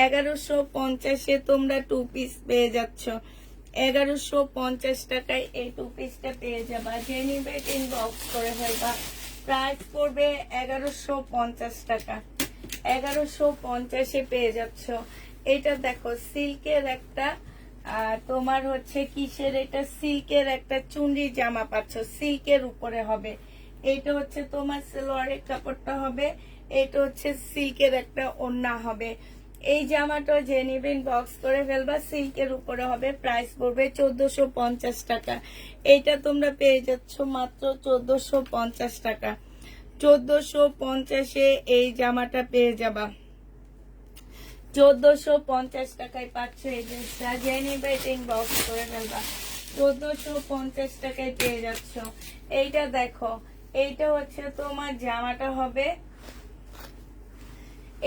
1150-এ তোমরা 2 পিস পেয়ে যাচ্ছ। 1150 টাকায় এই 2 পিসটা পেয়ে যাবা। যে নিবে ইনবক্স করে ফেলবা। প্রাইস পড়বে 1150 টাকা। 1150-এ পেয়ে যাচ্ছ। এটা দেখো, সিল্কের একটা তোমার হচ্ছে কিসের, এটা সিল্কের একটা চুনরি জামা পাচ্ছ, সিল্কের উপরে হবে। এটা হচ্ছে তোমার সালোয়ারের কাপড়টা হবে। এটা হচ্ছে সিল্কের একটা ওড়না হবে। এই জামাটা যে নিবেন বক্স করে ফেলবা, সিল্কের উপরে হবে। প্রাইস পড়বে 1450 টাকা। এইটা তোমরা পেয়ে যাচ্ছ মাত্র 1450 টাকা। 1450-এ এই জামাটা পেয়ে যাবা। 1450 টাকায় পাচ্ছ এই ড্রেসটা। যে নিবে বক্স করে ফেলবা। 1450 টাকায় পেয়ে যাচ্ছ। এইটা দেখো, এইটা হচ্ছে তোমার জামাটা হবে,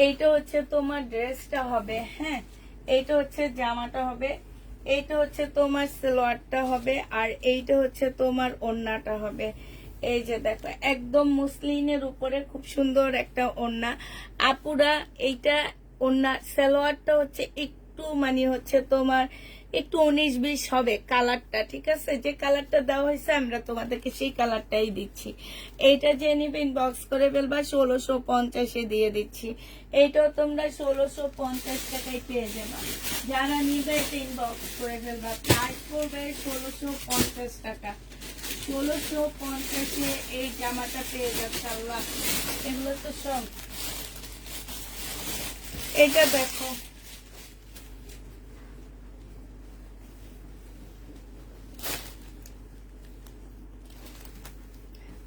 এইটা হচ্ছে তোমার ড্রেসটা হবে। হ্যাঁ, এইটা হচ্ছে জামাটা হবে, এইটা হচ্ছে তোমার সালোয়ারটা হবে, আর এইটা হচ্ছে তোমার ওড়নাটা হবে। এই যে দেখো, একদম মুসলিনের উপরে খুব সুন্দর একটা ওড়না। আপুরা এইটা ওড়না, সালোয়ারটা হচ্ছে একটু মানে হচ্ছে তোমার একটু 19-20 হবে কালারটা, ঠিক আছে? যে কালারটা দেওয়া হয়েছে আমরা তোমাদেরকে সেই কালারটাই দিচ্ছি। এইটা যে নিবে ইনবক্স করে ফেলবা। 1650-এ দিয়ে দিচ্ছি। এইটাও তোমরা 1650 টাকায় পেয়ে যাবা। যারা নিবে এটা ইনবক্স করে ফেলবা। প্রাইস পড়বে 1650 টাকা। 1650-এ এই জামাটা পেয়ে যাচ্ছে। আল্লাহ, এগুলো তো সব। এটা দেখো,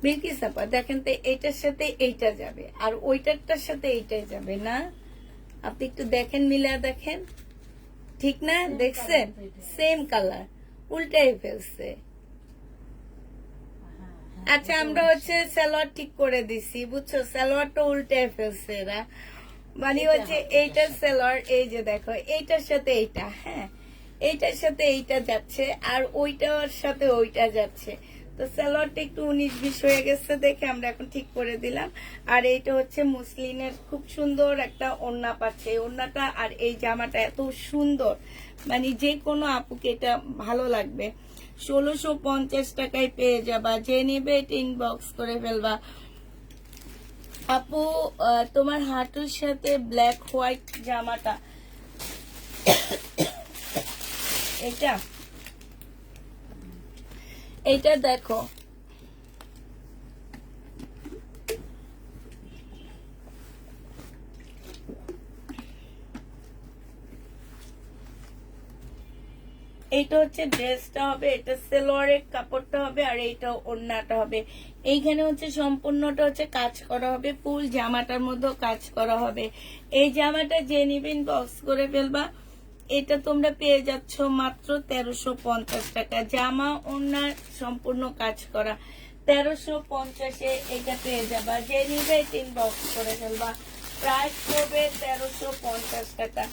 বিলকিস আপা দেখেন তো, এইটার সাথে এইটা যাবে আর ওইটারটার সাথে এইটাই যাবে না? আপনি একটু দেখেন, মিলা দেখেন, ঠিক না? দেখছেন সেম কালার, উল্টাই ফেলছে। আচ্ছা, আমরা হচ্ছে সালোয়ার ঠিক করে দিছি, বুঝছো? সালোয়ারটা উল্টে ফেলছে এরা। মানে হচ্ছে এইটার সালোয়ার, এই যে দেখো, এইটার সাথে এইটা, হ্যাঁ, এইটার সাথে এইটা যাচ্ছে আর ওইটার সাথে ওইটা যাচ্ছে। তো সালোয়ারটা একটু 19-20 হয়ে গেছে দেখে আমরা এখন ঠিক করে দিলাম। আর এইটা হচ্ছে মুসলিনের খুব সুন্দর একটা ওড়না পাচ্ছে। এই ওড়নাটা আর এই জামাটা এত সুন্দর, মানে যে কোনো আপুকে এটা ভালো লাগবে। 1650 টাকায় পেয়ে যাবা। যে নেবে এটা ইনবক্স করে ফেলবা। আপু, তোমার হাঁটুর সাথে ব্ল্যাক হোয়াইট জামাটা, এটা এটা দেখো, এইটা হচ্ছে ড্রেসটা হবে, এটা সালোয়ারের কাপড়টা হবে, আর এইটা ওড়নাটা হবে। এইখানে হচ্ছে সম্পূর্ণটা হচ্ছে কাজ করা হবে, ফুল জামাটার মধ্যে কাজ করা হবে। এই জামাটা যে নিবেন বক্স করে ফেলবা। এটা তোমরা পেয়ে যাচ্ছ মাত্র 1350 টাকা। জামা ওড়না সম্পূর্ণ কাজ করা, 1350-এ এটা পেয়ে যাবা। যে নিবে বক্স করে ফেলবা। প্রাইস পড়বে 1350 টাকা।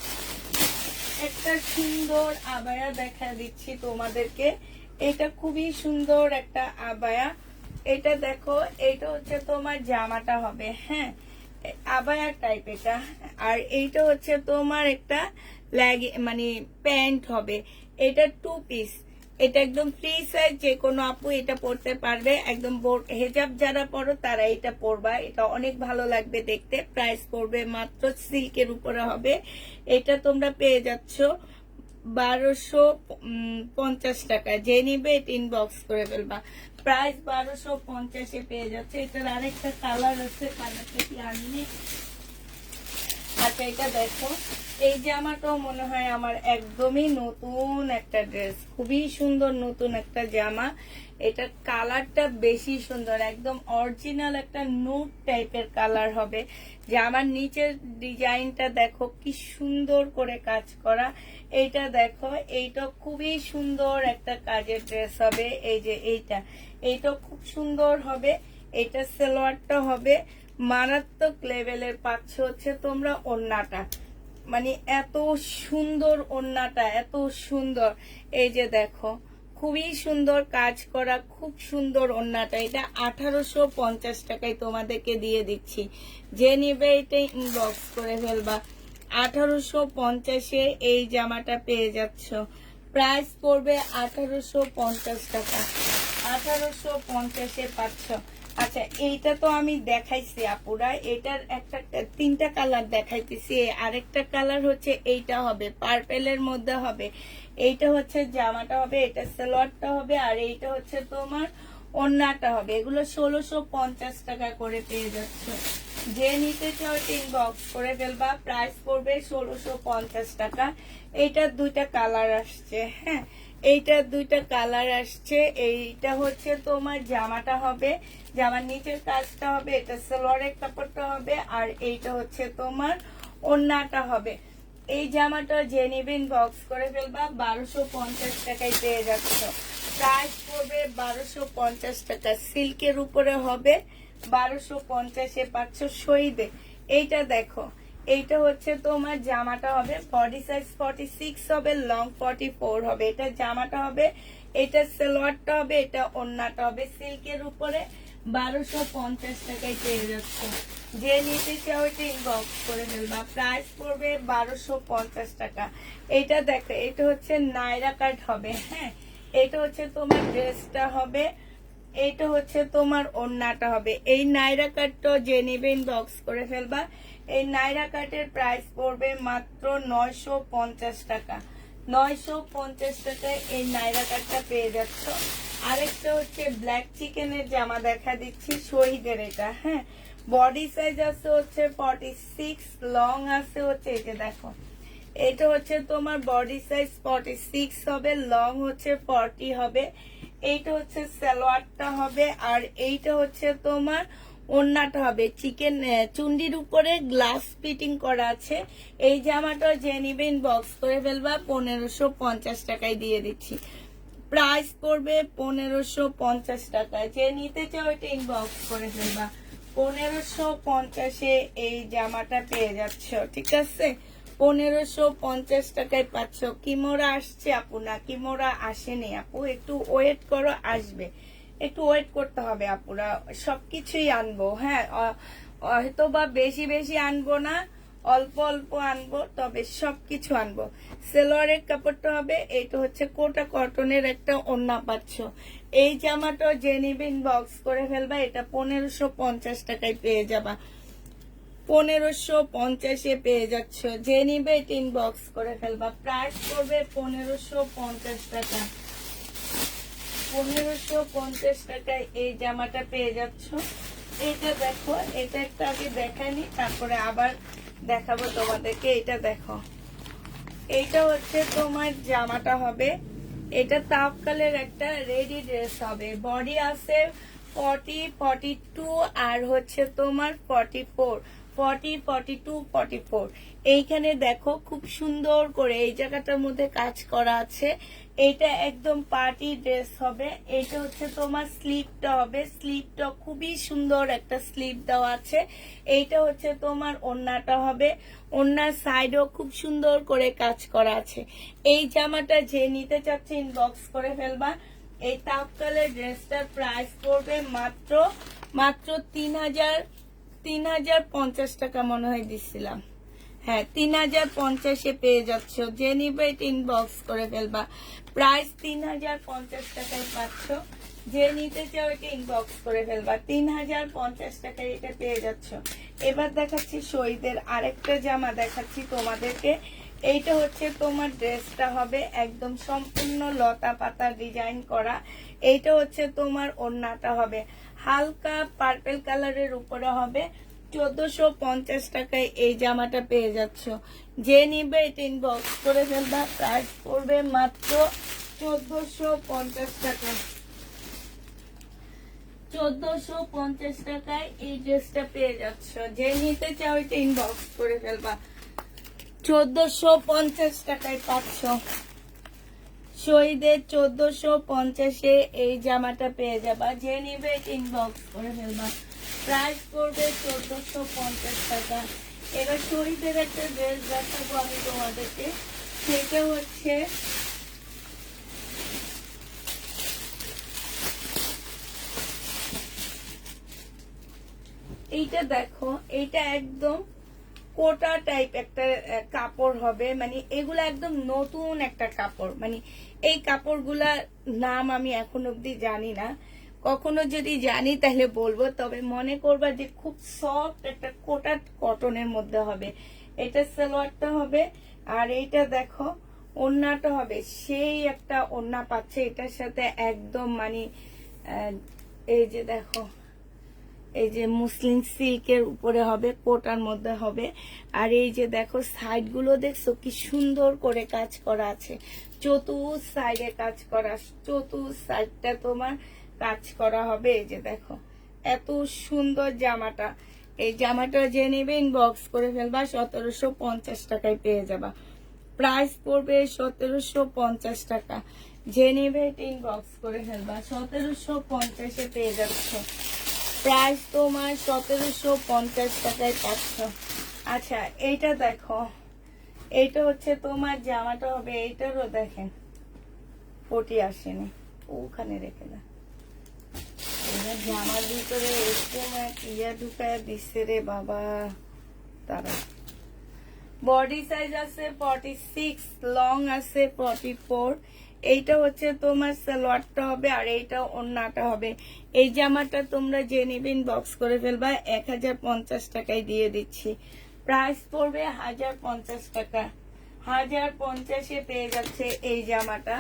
একটা সুন্দর আবায়া দেখা দিচ্ছি তোমাদেরকে। এটা খুবই সুন্দর একটা আবায়া। এটা দেখো, এটা হচ্ছে তোমার জামাটা হবে, হ্যাঁ, আবায়া টাইপ এটা। আর এইটা হচ্ছে তোমার একটা মানে প্যান্ট হবে। এটা 2 পিস। এটা একদম ফ্রি সাইজ, যে কোনো আপু এটা পরতে পারবে। একদম হেজাব যারা পরো তারা এটা পরবা, এটা অনেক ভালো লাগবে দেখতে। প্রাইস পড়বে মাত্র, সিল্কের উপরে হবে। এটা তোমরা পেয়ে যাচ্ছ 1250 টাকা। যে নিবে এটা ইনবক্স করে ফেলবা। প্রাইস 1250-এ পেয়ে যাচ্ছে। এটার আরেকটা কালার আছে, কালারটা কি আনিনি, আচ্ছা এটা দেখো, এই জামাটাও মনে হয় আমার একদমই নতুন একটা ড্রেস, খুবই সুন্দর নতুন একটা জামা। এটা কালারটা বেশি সুন্দর, একদম অরিজিনাল একটা নুড টাইপের কালার হবে। জামার নিচের ডিজাইনটা দেখো কি সুন্দর করে কাজ করা। এইটা দেখো, এইটা খুবই সুন্দর একটা কাজের ড্রেস হবে। এই যে এইটা খুব সুন্দর হবে। এটা সালোয়ারটা হবে মারাত্মক লেভেলের। পাচ্ছ হচ্ছে তোমরা ওড়নাটা, মানে এত সুন্দর ওড়নাটা, এত সুন্দর। এই যে দেখো, খুবই সুন্দর কাজ করা, খুব সুন্দর ওড়নাটা। এটা 1850 টাকায় তোমাদেরকে দিয়ে দিচ্ছি। যে নিবে এটা ইনবক্স করে ফেলবা। 1850-এ এই জামাটা পেয়ে যাচ্ছ। প্রাইস পড়বে 1850 টাকা। 1850-এ পাচ্ছ। আচ্ছা এইটা তো আমি দেখাইছি আপুরা, এটার একটা 3টা কালার দেখাইতেছি। আরেকটা কালার হচ্ছে এইটা হবে, পার্পেলের মধ্যে হবে। এইটা হচ্ছে জামাটা হবে, এটা সালোয়ারটা হবে, আর এইটা হচ্ছে তোমার ওড়নাটা হবে। এগুলো 1650 টাকা করে পেয়ে যাচ্ছ। যে নিতে চাও ইনবক্স করে ফেলবা। প্রাইস পড়বে 1650 টাকা। এইটার 2টা কালার আসছে। হ্যাঁ, এইটার 2টা কালার আসছে। এইটা হচ্ছে তোমার জামাটা হবে, জামার নিচের কাজটা হবে, এটা সালোয়ারের কাপড়টা হবে, আর এইটা হচ্ছে তোমার ওড়নাটা হবে। এই জামাটা যে নিবেন বক্স করে ফেলবা। 1250 টাকায় পেয়ে যাচ্ছ। প্রাইস পড়বে 1250 টাকা। সিল্কের উপরে হবে, 1250-এ পাচ্ছ শহীদে। এইটা দেখো, এইটা হচ্ছে তোমার জামাটা হবে, বডি সাইজ 46 হবে, লং 44 হবে। এটা জামাটা হবে, এটা সালোয়ারটা হবে, এটা ওড়নাটা হবে। সিল্কের উপরে 1250 টাকায় পেয়ে যাচ্ছে। যে নিতে চাও এটা ইনবক্স করে ফেলবা। প্রাইস পড়বে 1250 টাকা। এটা দেখো, এটা হচ্ছে নাইরা কাট হবে। হ্যাঁ, এটা হচ্ছে তোমার ড্রেসটা হবে, এইটা হচ্ছে তোমার ওড়নাটা হবে। এই নাইরা কাটটা যে নেবে ইনবক্স করে ফেলবা। এই নাইরা কাটের প্রাইস পড়বে মাত্র 950 টাকা। 950 টাকায় এই নাইরা কাটটা পেয়ে যাচ্ছ। আরেকটা হচ্ছে ব্ল্যাক চিকেনের জামা দেখা দিচ্ছি, শহীদের। এটা হ্যাঁ, বডি সাইজ আছে হচ্ছে 46, লং আছে হচ্ছে, এই যে দেখো, এটা হচ্ছে তোমার বডি সাইজ 46 হবে, লং হচ্ছে 40 হবে। এইটা হচ্ছে সালোয়ারটা হবে, আর এইটা হচ্ছে তোমার ওড়নাটা হবে। চিকেন চুন্ডির উপরে গ্লাস ফিটিং করা আছে। এই জামাটা যে নিবেন বক্স করে ফেলবা। 1550 টাকায় দিয়ে দিচ্ছি। প্রাইস পড়বে 1550 টাকা। যে নিতে চাও এটা ইনবক্স করে ফেলবা। 1550-এ এই জামাটা পেয়ে যাচ্ছ। ঠিক আছে, 1550 টাকায় পাচ্ছ। কিমোরা আসছে আপু? না, কিমোরা আসেনি আপু, একটু ওয়েট করো, আসবে। একটু ওয়েট করতে হবে আপুরা, সবকিছুই আনবো। হ্যাঁ, হয়তো বা বেশি বেশি আনবো না, অল্প অল্প আনবো, তবে সবকিছু আনবো। সেলোয়ারের কাপড়টা হবে, এইটা হচ্ছে কোটা কটনের একটা ওড়না পাচ্ছ। এই জামাটা যে নিবেন বক্স করে ফেলবা। এটা 1550 টাকায় পেয়ে যাবা। 1550-এ পেয়ে যাচ্ছ। যে নিবে টিন বক্স করে ফেলবা। প্রাইস করবে 1550 টাকা। 1550 টাকায় এই জামাটা পেয়ে যাচ্ছ। এটা দেখো, এটা একটা আগে দেখাইনি, তারপরে আবার দেখাবো তোমাদেরকে। এটা দেখো, এইটা হচ্ছে তোমার জামাটা হবে। এটা তাপকালের একটা রেডি ড্রেস হবে। বডি আছে 40, 42 আর হচ্ছে তোমার 44, 40, 42, 44। এইখানে দেখো খুব সুন্দর করে এই জায়গাটার মধ্যে কাজ করা আছে। এটা একদম পার্টি ড্রেস হবে। এটা হচ্ছে তোমার স্লিভটা হবে, স্লিভটা খুবই সুন্দর একটা স্লিভ দেওয়া আছে। এইটা হচ্ছে তোমার ওড়নাটা হবে, ওড়নার সাইডও খুব সুন্দর করে কাজ করা আছে। এই জামাটা যে নিতে চাচ্ছে ইনবক্স করে ফেলবা। এই তাপকালের ড্রেসটার প্রাইস পড়বে মাত্র 3050 টাকা মনে হয় দিচ্ছিলাম। হ্যাঁ, 3050-এ পেয়ে যাচ্ছ। যে নিবে এটা ইনবক্স করে ফেলবা। প্রাইস 3050 টাকায় পাচ্ছ। যে নিতে চাও এটা ইনবক্স করে ফেলবা। 3050 টাকায় এটা পেয়ে যাচ্ছ। এবার দেখাচ্ছি শহীদের আরেকটা জামা দেখাচ্ছি তোমাদেরকে। এইটা হচ্ছে তোমার ড্রেসটা হবে একদম সম্পূর্ণ লতা পাতা ডিজাইন করা। এইটা হচ্ছে তোমার ওড়নাটা হবে হালকা পার্পল কালারের উপরে হবে। 1450 টাকায় এই জামাটা পেয়ে যাচ্ছ। যে নিবে এটা ইনবক্স করে ফেলবা। প্রাইস পড়বে মাত্র 1450 টাকায়। 1450 টাকায় এই ড্রেসটা পেয়ে যাচ্ছ। যে নিতে চাও এটা ইনবক্স করে ফেলবা। 1450 টাকায় পাচ্ছ। শহীদের 1450-এ এই জামাটা পেয়ে যাবা। যে নিবে এটা ইনবক্স করে ফেলবা। প্রাইস পড়বে 1450 টাকা। এবার শহীদের একটা ড্রেস দেখাবো আমি তোমাদেরকে। সেটা হচ্ছে এইটা দেখো, এইটা একদম কোটা টাইপ একটা কাপড় হবে, মানে এগুলা একদম নতুন একটা কাপড়। মানে এই কাপড়গুলার নাম আমি এখন অব্দি জানি না, কখনো যদি জানি তাহলে বলবো। তবে মনে করবা যে খুব সফট একটা কোটা কটনের মধ্যে হবে। এটা সালোয়ারটা হবে, আর এইটা দেখো ওড়নাটা হবে সেই একটা ওড়না পাচ্ছে এটার সাথে একদম। মানে এই যে দেখো, এই যে মুসলিম সিল্কের উপরে হবে, কোটার মধ্যে হবে। আর এই যে দেখো সাইড গুলো দেখছো কি সুন্দর করে কাজ করা আছে। চতুর সাইডে কাজ করা, চতুর সাইডটা তোমার কাজ করা হবে। এই যে দেখো এত সুন্দর জামাটা। এই জামাটা যে নেবে ইনবক্স করে ফেলবা। 1750 টাকায় পেয়ে যাবা। প্রাইস পড়বে 1750 টাকা। যে নেবে ইনবক্স করে ফেলবা। 1750-এ পেয়ে যাচ্ছ। প্রাইস তোমার 1750 টাকায় পাচ্ছ। আচ্ছা এইটা দেখো, এইটা হচ্ছে তোমার জামাটা হবে। এইটারও দেখেন পটি আসেনি, ওখানে রেখে দেয়। এবার জামার ভিতরে এরকম এক ইয়া ঢুকায় দিচ্ছে রে বাবা। তারা বডি সাইজ আছে 46, লং আছে 44। এইটা হচ্ছে তোমার সালোয়ারটা হবে, আর এইটা ওড়নাটা হবে। এই জামাটা তোমরা যে নিবে ইনবক্স করে ফেলবা। 1050 টাকায় দিয়ে দিচ্ছি। প্রাইস পড়বে 1050 টাকা। 1050-এ পেয়ে যাচ্ছে এই জামাটা।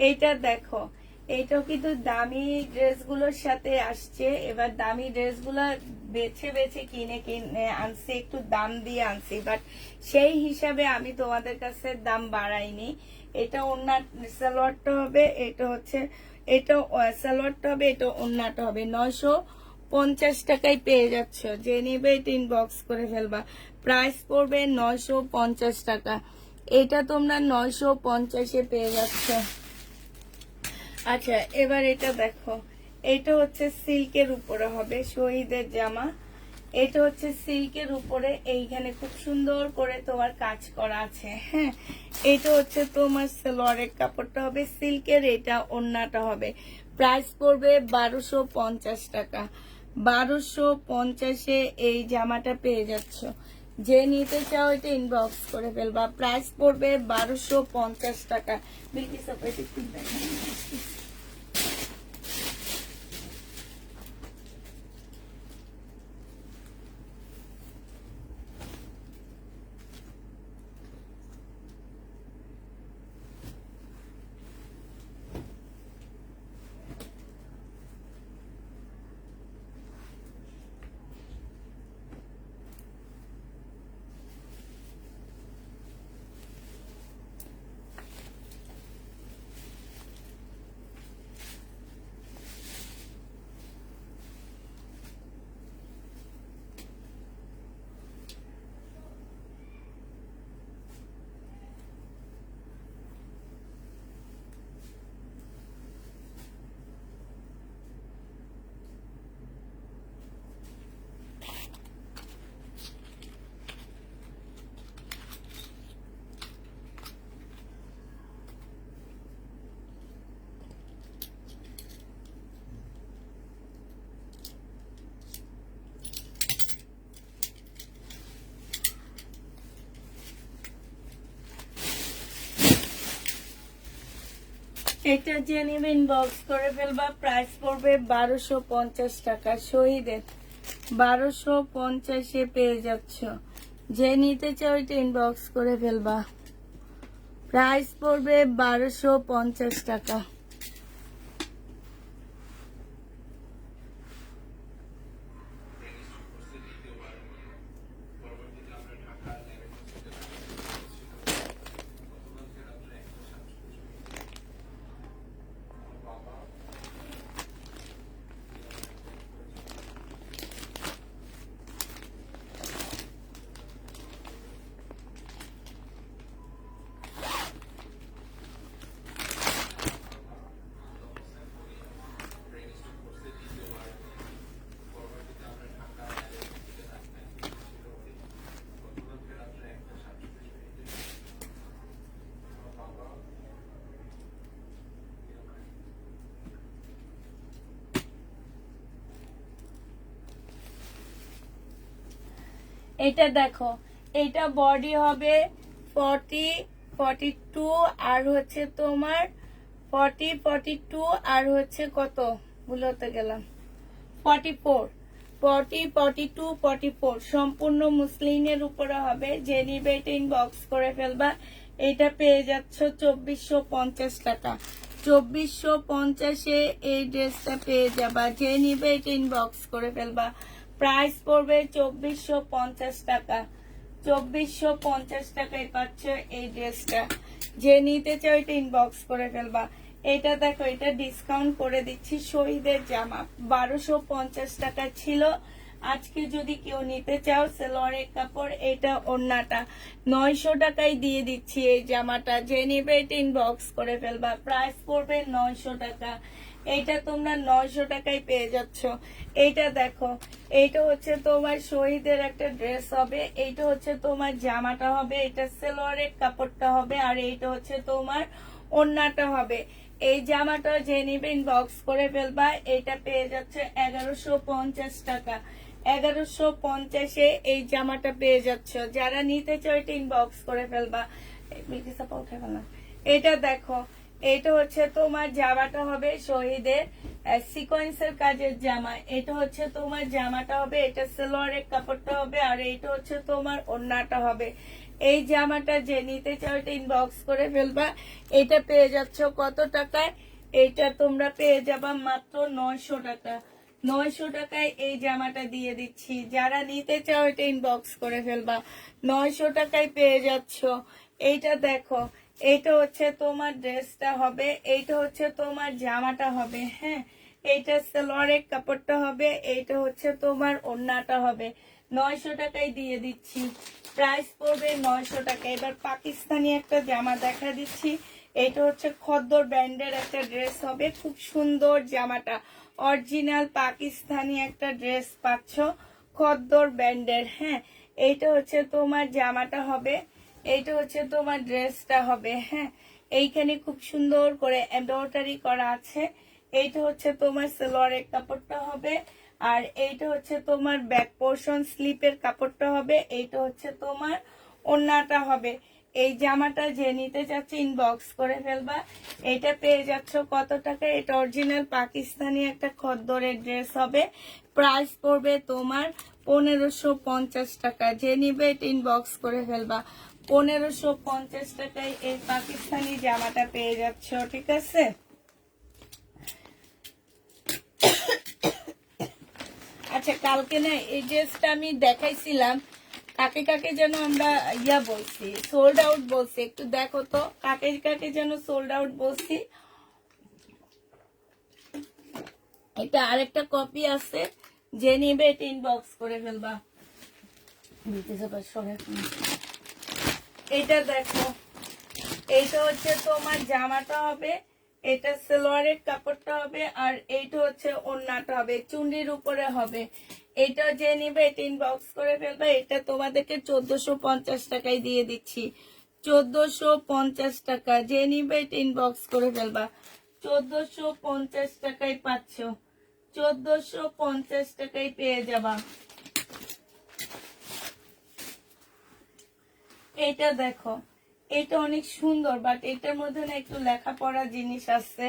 এইটা দেখো, এইটাও কিন্তু দামি ড্রেসগুলোর সাথে আসছে। এবার দামি ড্রেসগুলো বেছে বেছে কিনে কিনে আনছি, একটু দাম দিয়ে আনছি, বাট সেই হিসাবে আমি তোমাদের কাছে দাম বাড়াইনি। এটা ওড়না সালোয়ারটা হবে, এটা হচ্ছে এটা সালোয়ারটা হবে, এটা ওড়নাটা হবে। 950 টাকায় পেয়ে যাচ্ছ। যে নিবে এটা ইনবক্স করে ফেলবা। প্রাইস পড়বে 950 টাকা। এটা তোমরা 950-এ পেয়ে যাচ্ছ। আচ্ছা এবার এটা দেখো, এটা হচ্ছে সিল্কের উপরে হবে শহীদের জামা। এটা হচ্ছে সিল্কের উপরে, এইখানে খুব সুন্দর করে তোমার কাজ করা আছে। হ্যাঁ, এটা হচ্ছে তোমার সালোয়ারের কাপড়টা হবে সিল্কের, এটা ওড়নাটা হবে। প্রাইস পড়বে 1250 টাকা। 1250-এ এই জামাটা পেয়ে যাচ্ছ। যে নিতে চাও এটা ইনবক্স করে ফেলবা। প্রাইস পড়বে 1250 টাকা। এটা যে নিবে ইনবক্স করে ফেলবা। প্রাইস পড়বে 1250 টাকা। শহীদের 1250-এ পেয়ে যাচ্ছ। যে নিতে চাও এটা ইনবক্স করে ফেলবা। প্রাইস পড়বে 1250 টাকা। এটা দেখো, এটা বডি হবে 40 42 আর হচ্ছে তোমার 40 42 আর হচ্ছে কত ভুলতে গেলাম 44 40 42 44 সম্পূর্ণ মুসলিনের উপরে হবে। যে নিবে এটা ইনবক্স করে ফেলবা। এটা পেয়ে যাচ্ছ 2450 টাকা। 2450-এ এই ড্রেসটা পেয়ে যাবা। যে নিবে এটা ইনবক্স করে ফেলবা। প্রাইস পড়বে 2450 টাকা। 2450 টাকায় পাচ্ছ এই ড্রেসটা। যে নিতে চাও এটা ইনবক্স করে ফেলবা। এটা দেখো, এটা ডিসকাউন্ট করে দিচ্ছি। শহীদের জামা 1250 টাকা ছিল। আজকে যদি কেউ নিতে চাও সেলোয়ারের কাপড়, এটা ওড়নাটা 900 টাকায় দিয়ে দিচ্ছি এই জামাটা। যে নিবে এটা ইনবক্স করে ফেলবা। প্রাইস পড়বে 900 টাকা। এইটা তোমরা 900 টাকায় পেয়ে যাচ্ছ। এইটা দেখো, এইটা হচ্ছে তোমার শহীদের একটা ড্রেস হবে। এইটা হচ্ছে তোমার জামাটা হবে, এটা সেলোয়ারের কাপড়টা হবে, আর এইটা হচ্ছে তোমার ওড়নাটা হবে। এই জামাটা যে নিবে ইনবক্স করে ফেলবা। এটা পেয়ে যাচ্ছে 1150 টাকা। 1150-এ এই জামাটা পেয়ে যাচ্ছ। যারা নিতে চাও এটা ইনবক্স করে ফেলবা। এটা দেখো, এটা হচ্ছে তোমার জামাটা হবে শহীদের সিকোয়েন্সের কাজের জামা। এটা হচ্ছে তোমার জামাটা হবে, এটা সেলোয়ারের কাপড়টা হবে, আর এইটা হচ্ছে তোমার ওড়নাটা হবে। এই জামাটা যে নিতে চাও এটা ইনবক্স করে ফেলবা। এটা পেয়ে যাচ্ছ কত টাকায়? এটা তোমরা পেয়ে যাবা মাত্র 900 টাকা। 900 টাকায় এই জামাটা দিয়ে দিচ্ছি। যারা নিতে চাও এটা ইনবক্স করে ফেলবা। 900 টাকায় পেয়ে যাচ্ছ। এইটা দেখো, এইটা হচ্ছে তোমার ড্রেসটা হবে, এইটা হচ্ছে তোমার জামাটা হবে। হ্যাঁ, এইটা সালোয়ারের কাপড়টা হবে, এইটা হচ্ছে তোমার ওড়নাটা হবে। 900 টাকায় দিয়ে দিচ্ছি। প্রাইস পড়বে 900 টাকা। এবার পাকিস্তানি একটা জামা দেখা দিচ্ছি। এটা হচ্ছে খদ্দর ব্র্যান্ডের একটা ড্রেস হবে। খুব সুন্দর জামাটা, অরিজিনাল পাকিস্তানি একটা ড্রেস পাচ্ছ খদ্দর ব্র্যান্ডের। হ্যাঁ, এইটা হচ্ছে তোমার জামাটা হবে, এইটা হচ্ছে তোমার ড্রেসটা হবে। হ্যাঁ, এইখানে খুব সুন্দর করে এমব্রয়ডারি করা আছে। এইটা হচ্ছে তোমার সালোয়ারের কাপড়টা হবে, আর এইটা হচ্ছে তোমার ব্যাক পোর্শন স্লিপের কাপড়টা হবে। এইটা হচ্ছে তোমার ওড়নাটা হবে। এই জামাটা যে নিতে চাচ্ছে ইনবক্স করে ফেলবা। এটা পেয়ে যাচ্ছ কত টাকা? এটা অরিজিনাল পাকিস্তানি একটা খদ্দরের ড্রেস হবে। প্রাইস পড়বে তোমার 1550 টাকা। যে নিবে এটা ইনবক্স করে ফেলবা। 1550 টাকায় এই পাকিস্তানি জামাটা পেয়ে যাচ্ছ। ঠিক আছে, আচ্ছা কালকে না এই ড্রেসটা আমি দেখাইছিলাম, কাকে কাকে যেন আমরা বলছি সোল্ড আউট বলছি। একটু দেখো তো কাকে কাকে যেন সোল্ড আউট বলছি। এটা আরেকটা কপি আছে, যে নিবে এটা ইনবক্স করে ফেলবা। এটা দেখো, এইটা হচ্ছে তোমার জামাটা হবে, এটা সালোয়ারের কাপড়টা হবে, আর এইটা হচ্ছে ওড়নাটা হবে, চুন্ডির উপরে হবে। এটা যে নিবে এটা ইনবক্স করে ফেলবে। এটা তোমাদেরকে 1450 টাকায় দিয়ে দিচ্ছি। 1450 টাকা। যে নিবে এটা ইনবক্স করে ফেলবা। 1450 টাকায় পাচ্ছ। 1450 টাকায় পেয়ে যাবা। এটা দেখো, এটা অনেক সুন্দর, বাট এটার মধ্যে না একটু লেখাপড়া জিনিস আছে।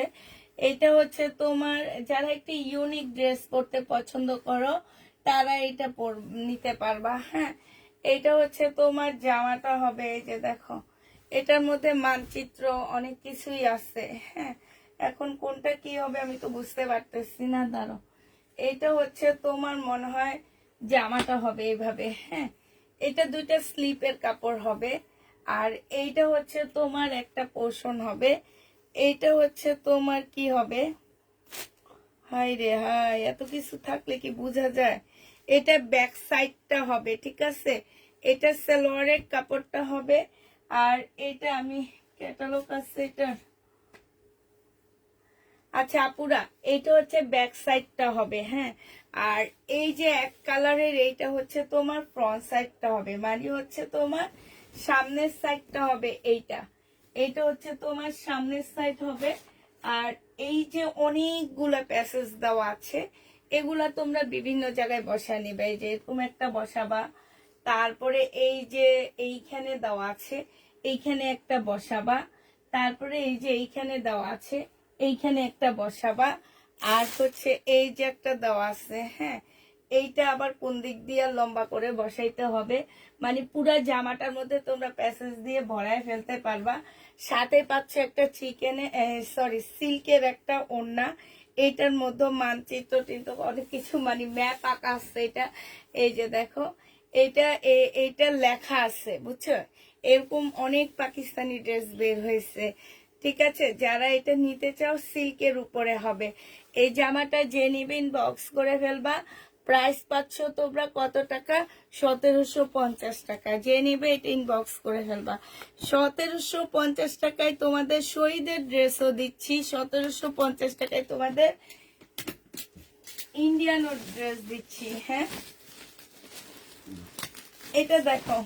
এটা হচ্ছে তোমার যারা একটু ইউনিক ড্রেস পরতে পছন্দ করো তারা এটা নিতে পারবা। হ্যাঁ, এটা হচ্ছে তোমার জামাটা হবে। এই যে দেখো, এটার মধ্যে মানচিত্র অনেক কিছুই আছে। হ্যাঁ, এখন কোনটা কি হবে আমি তো বুঝতে পারতেছি না। দাঁড়ো, এটা হচ্ছে তোমার মনে হয় জামাটা হবে এইভাবে। হ্যাঁ, এটা দুইটা স্লিপের কাপড় হবে, আর এইটা হচ্ছে তোমার একটা পোর্শন হবে। এইটা হচ্ছে তোমার কি হবে, হাই রে হাই, এত কিছু থাকলে কি বোঝা যায়। এটা ব্যাক সাইডটা হবে। ঠিক আছে, এটা সালোয়ারের কাপড়টা হবে, আর এটা আমি ক্যাটালগ আছে এটা। আচ্ছা আপুরা, এইটা হচ্ছে ব্যাক সাইডটা হবে। হ্যাঁ, আর এই যে এক কালারের এইটা হচ্ছে তোমার ফ্রন্ট সাইডটা হবে, মানে হচ্ছে তোমার সামনের সাইডটা হবে। এইটা এইটা হচ্ছে তোমার সামনের সাইড হবে। আর এই যে অনেকগুলা প্যাসেজ দেওয়া আছে, এগুলা তোমরা বিভিন্ন জায়গায় বসা নিবে। এই যে এরকম একটা বসাবা, তারপরে এই যে এইখানে দেওয়া আছে, এইখানে একটা বসাবা, তারপরে এই যে এইখানে দেওয়া আছে, এইখানে একটা বসাবা, আর হচ্ছে এই যে একটা দেওয়া আছে, হ্যাঁ, এইটা আবার কোন দিক দিয়ে লম্বা করে বসাইতে হবে, মানে পুরা জামাটার মধ্যে তোমরা প্যাসেজ দিয়ে ভরায় ফেলতে পারবা। সাথে পাচ্ছ একটা সিল্কের একটা ওড়না, এইটার মধ্যে মানচিত্র টিত্র অনেক কিছু মানে ম্যাপ আঁকা আছে। এটা এই যে দেখো, এইটা লেখা আছে, বুঝছো? এরকম অনেক পাকিস্তানি ড্রেস বের হয়েছে, ঠিক আছে? যারা এটা নিতে চাও সিল্কের উপরে হবে। এই জামাটা যে নিবে ইনবক্স করে ফেলবা। প্রাইস পাচ্ছ তোমরা কত টাকা? 1750 টাকা। যে নিবে এটা ইনবক্স করে ফেলবা। 1750 টাকায় তোমাদের শহীদের ড্রেসও দিচ্ছি, 1750 টাকায় তোমাদের ইন্ডিয়ান ড্রেস দিচ্ছি। হ্যাঁ, এটা দেখো,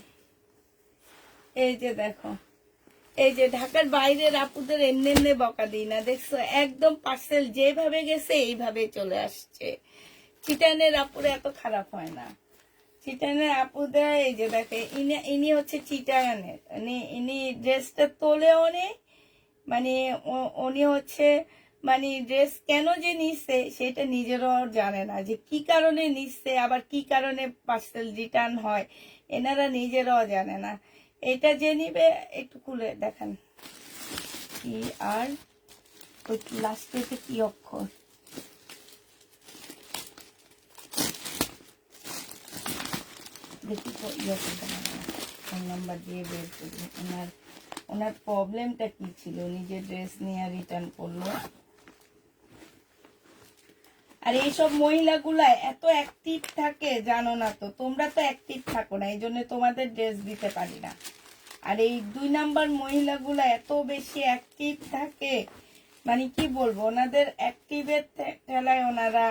এই যে দেখো, এই যে ঢাকার বাইরের আপুদের এমনি এমনি বকা দিই না, দেখছো? একদম পার্সেল যেভাবে গেছে এইভাবে চলে আসছে। চিটানের আপুরে এত খারাপ হয় না। চিটানের আপুদের এই যে দেখে, ইনি হচ্ছে চিটাগানের, ইনি ড্রেসটা তোলেও নেই, মানে উনি হচ্ছে মানে ড্রেস কেন যে নিচ্ছে সেটা নিজেরও জানে না, যে কি কারণে নিচ্ছে, আবার কি কারণে পার্সেল রিটার্ন হয়, এনারা নিজেরাও জানে না। এটা যে নিবে একটু খুলে দেখান কি, আর ওই লাস্টে কি অক্ষর, দেখি তো ফোন নাম্বার দিয়ে বের করি। ওনার প্রবলেমটা কি ছিল, নিজের ড্রেস নিয়ে রিটার্ন করলো। আর এইসব মহিলাগুলা এত অ্যাক্টিভ থাকে জানো না তো, তোমরা তো অ্যাক্টিভ থাকো না, এই জন্য তোমাদের ড্রেস দিতে পারি না। আর এই 2 নাম্বার মহিলাগুলা এত বেশি অ্যাক্টিভ থাকে, মানে কি বলবো, ওনাদের অ্যাক্টিভের ঠেলায় ওনারা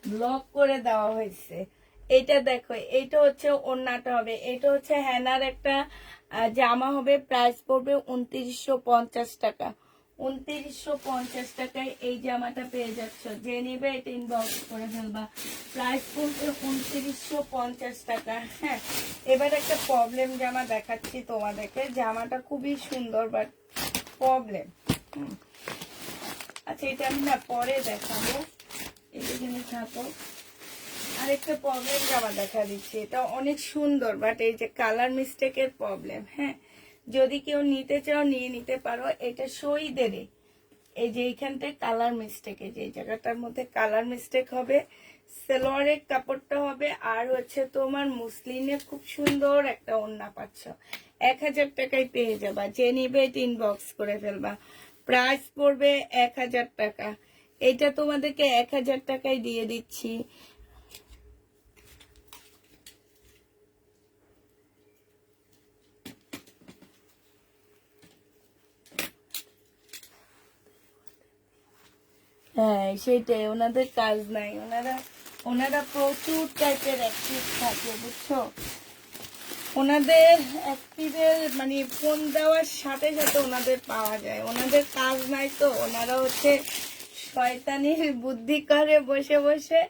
ব্লক করে দেওয়া হয়েছে। এটা দেখো, এটা হচ্ছে ওড়নাটা হবে, এটা হচ্ছে হ্যানার একটা জামা হবে, প্রাইস পড়বে 2950 টাকা। 2950 টাকায় এই জামাটা পেয়ে যাচ্ছ। যে নিবে এটা ইনবক্স করে ফেলবা। প্রাইস পড়বে 2950 টাকা। হ্যাঁ, এবার একটা প্রবলেম জামা দেখাচ্ছি তোমাদেরকে। জামাটা খুবই সুন্দর, বাট প্রবলেম। আচ্ছা, এটা আমি না পরে দেখাবো, এখানে থাকো। আরেকটা প্রবলেম জামা দেখা দিচ্ছি, এটা অনেক সুন্দর, বাট এই যে কালার মিস্টেকের প্রবলেম। হ্যাঁ, যদি কেউ নিতে চাও নিয়ে নিতে পারো। এটা শহীদের, এই যে এইখানটায় কালার মিস্টেক, এই যে এই জায়গাটার মধ্যে কালার মিস্টেক হবে। সালোয়ারের কাপড়টা হবে, আর হচ্ছে তোমার মুসলিনে খুব সুন্দর একটা ওড়না পাচ্ছ। 1000 টাকায় পেয়ে যাবা। যে নিবে এটা ইনবক্স করে ফেলবা। প্রাইস পড়বে 1000 টাকা। এটা তোমাদেরকে 1000 টাকায় দিয়ে দিচ্ছি। হ্যাঁ, সেটাই, ওনাদের কাজ নাই, ওনারা প্রচুর টাইপের অ্যাক্টিভ থাকে, বুঝছো? ওনাদের অ্যাক্টিভের মানে ফোন দেওয়ার সাথে সাথে ওনাদের পাওয়া যায়। ওনাদের কাজ নাই তো, ওনারা হচ্ছে শয়তানির বুদ্ধি করে বসে বসে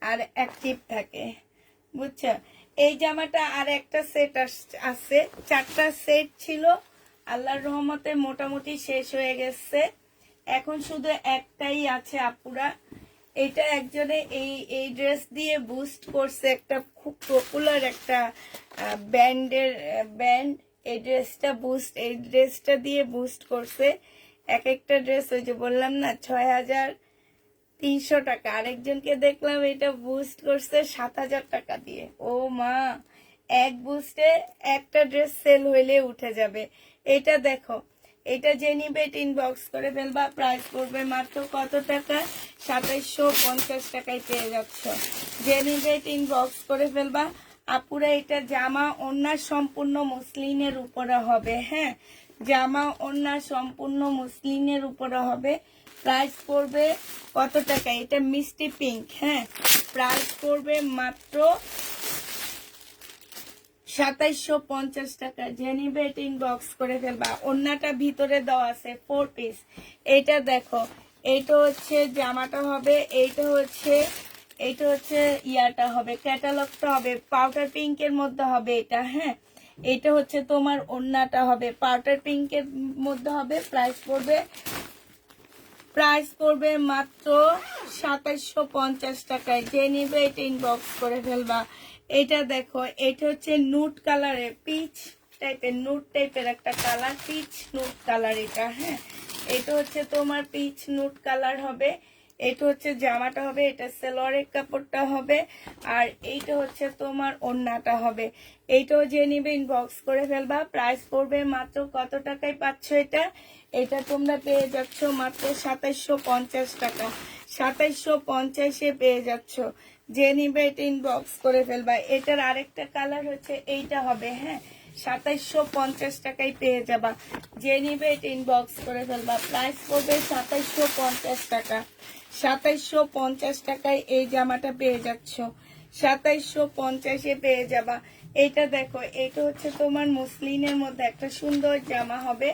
আর অ্যাক্টিভ থাকে, বুঝছো? এই জামাটা আর একটা সেট আছে, 4টা সেট ছিল, আল্লাহর রহমতে মোটামুটি শেষ হয়ে গেছে। এখন শুধু একটাই আছে আপুরা। এটা একজনে এই ড্রেস দিয়ে বুস্ট করছে, একটা খুব পপুলার একটা ব্যান্ড, এই ড্রেসটা দিয়ে বুস্ট করছে। এক একটা ড্রেস ওই যে বললাম না 6300 টাকা। আরেকজনকে দেখলাম এটা বুস্ট করছে 7000 টাকা দিয়ে। ও মা, এক বুস্টে একটা ড্রেস সেল হইলে উঠে যাবে। এটা দেখো, এটা যে নিবে এটা ইনবক্স করে ফেলবা। প্রাইস পড়বে মাত্র কত টাকা? 2750 টাকায় পেয়ে যাচ্ছ। যে নিবে এটা ইনবক্স করে ফেলবা। আপুরা এটা জামা ওড়না সম্পূর্ণ মসলিনের উপরে হবে। হ্যাঁ, জামা ওড়না সম্পূর্ণ মসলিনের উপরে হবে। প্রাইস পড়বে কত টাকা? এটা মিষ্টি পিঙ্ক। হ্যাঁ, প্রাইস পড়বে মাত্র 2750 টাকা। যে নিবে এটা ইনবক্স করে ফেলবা। ওড়নাটা ভিতরে দেওয়া আছে 4 পিস। এটা দেখো, এইটা হচ্ছে জামাটা হবে, এইটা হচ্ছে ইয়াটা হবে, ক্যাটালগটা হবে পাউডার পিঙ্কের মধ্যে হবে এটা। হ্যাঁ, এটা হচ্ছে তোমার ওড়নাটা হবে পাউডার পিঙ্কের মধ্যে হবে। প্রাইস পড়বে মাত্র 2750 টাকায়। যে নিবে এটা ইনবক্স করে ফেলবা। এটা দেখো, এটা হচ্ছে নুট কালারের, পিচ টাইপের, নুট টাইপের একটা কালার, পিচ নুট কালার এটা। হ্যাঁ, এটা হচ্ছে তোমার পিচ নুট কালার হবে। এটা হচ্ছে জামাটা হবে, এটা সেলোয়ারের কাপড়টা হবে, আর এইটা হচ্ছে তোমার ওড়নাটা হবে। এইটাও যে নিবে ইনবক্স করে ফেলবা। প্রাইস পড়বে মাত্র কত টাকায় পাচ্ছ এটা? এটা তোমরা পেয়ে যাচ্ছ মাত্র 2750 টাকা। 2750-এ পেয়ে যাচ্ছ। যে নিবে এটা ইনবক্স করে ফেলবা। এটার আরেকটা কালার হচ্ছে এইটা হবে। হ্যাঁ, 2750 টাকায় পেয়ে যাবা। যে নিবে এটা ইনবক্স করে ফেলবা। প্রাইস পড়বে 2750 টাকা। 2750 টাকায় এই জামাটা পেয়ে যাচ্ছ। 2750-এ পেয়ে যাবা। এইটা দেখো, এটা হচ্ছে তোমার মসলিনের মধ্যে একটা সুন্দর জামা হবে।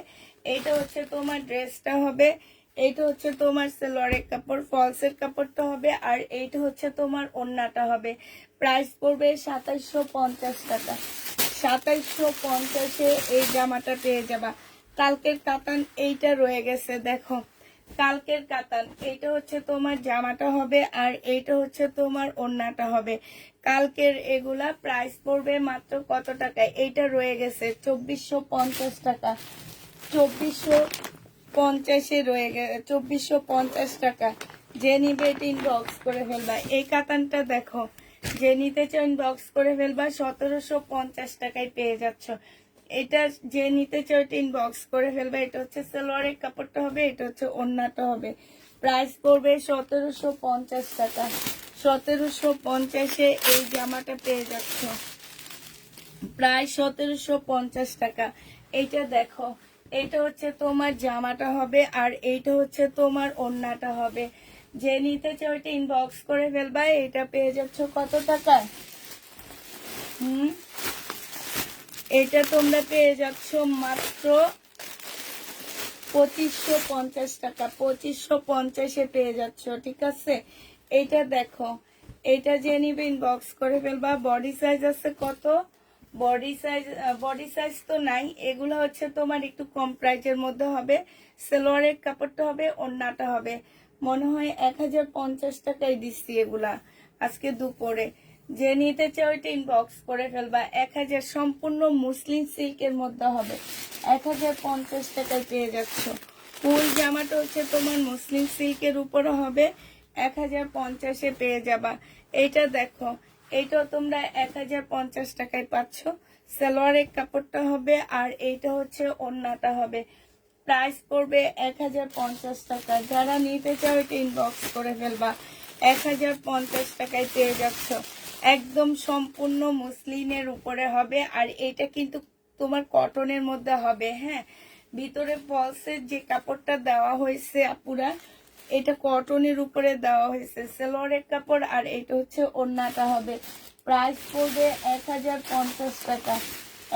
এইটা হচ্ছে তোমার ড্রেসটা হবে। এইটা হচ্ছে তোমার সেলোয়ারের কাপড়, ফলসের কাপড়টা হবে, আর এইটা হচ্ছে তোমার ওড়নাটা হবে। প্রাইস পড়বে 2750 টাকা। 2750-এ এই জামাটা পেয়ে যাবা। কালকের কাতান এইটা রয়ে গেছে, দেখো কালকের কাতান। এইটা হচ্ছে তোমার জামাটা হবে, আর এইটা হচ্ছে তোমার ওড়নাটা হবে। কালকের এগুলা প্রাইস পড়বে মাত্র কত টাকায়? এইটা রয়ে গেছে 2450 টাকা। 2450-এ রয়ে গেছে 2450 টাকা। যে নিবে এটা ইনবক্স করে ফেলবা। এই কাতানটা দেখো, যে নিতে চাও ইনবক্স করে ফেলবা। 1750 টাকায় পেয়ে যাচ্ছ। এটা যে নিতে চাও এটা ইনবক্স করে ফেলবা। এটা হচ্ছে সালোয়ারের কাপড়টা হবে, এটা হচ্ছে ওড়নাটা হবে। প্রাইস পড়বে 1750 টাকা। 1750-এ এই জামাটা পেয়ে যাচ্ছ, প্রায় 1750 টাকা। এইটা দেখো, এটা হচ্ছে তোমার জামাটা হবে, আর এইটা হচ্ছে তোমার ওড়নাটা হবে। যে নিতে চাও এটা ইনবক্স করে ফেলবা। এটা পেয়ে যাচ্ছ কত টাকায়? এটা তোমরা পেয়ে যাচ্ছ মাত্র 2550 টাকা। 2550-এ পেয়ে যাচ্ছ, ঠিক আছে। এইটা দেখো, এটা যে নিবে ইনবক্স করে ফেলবা। বডি সাইজ আছে কত? বডি সাইজ তো নাই। এগুলো হচ্ছে তোমার একটু কম প্রাইজের মধ্যে হবে। সালোয়ারের কাপড়টা হবে, ওড়নাটা হবে। মনে হয় 1050 টাকায় দিচ্ছি এগুলা আজকে দুপুরে। যে নিতে চাও এটা ইনবক্স করে ফেলবা। 1000 সম্পূর্ণ মুসলিম সিল্কের মধ্যে হবে। 1050 টাকায় পেয়ে যাচ্ছ। ফুল জামাটা হচ্ছে তোমার মুসলিম সিল্কের উপরে হবে। 1050-এ পেয়ে যাবা। এইটা দেখো, এইটাও তোমরা 1050 টাকায় পাচ্ছ। সালোয়ারের কাপড়টা হবে, আর এইটা হচ্ছে ওড়নাটা হবে। প্রাইস পড়বে 1050 টাকা। যারা নিতে চাও এটা ইনবক্স করে ফেলবা। 1050 টাকায় পেয়ে যাচ্ছ। একদম সম্পূর্ণ মসলিনের উপরে হবে, আর এটা কিন্তু তোমার কটনের মধ্যে হবে। হ্যাঁ, ভিতরে ফলসের যে কাপড়টা দেওয়া হয়েছে আপুরা, এটা কটনের উপরে দেওয়া হয়েছে, সালোয়ারের কাপড়, আর এটা হচ্ছে ওড়নাটা হবে। প্রাইস পড়বে 1050 টাকা।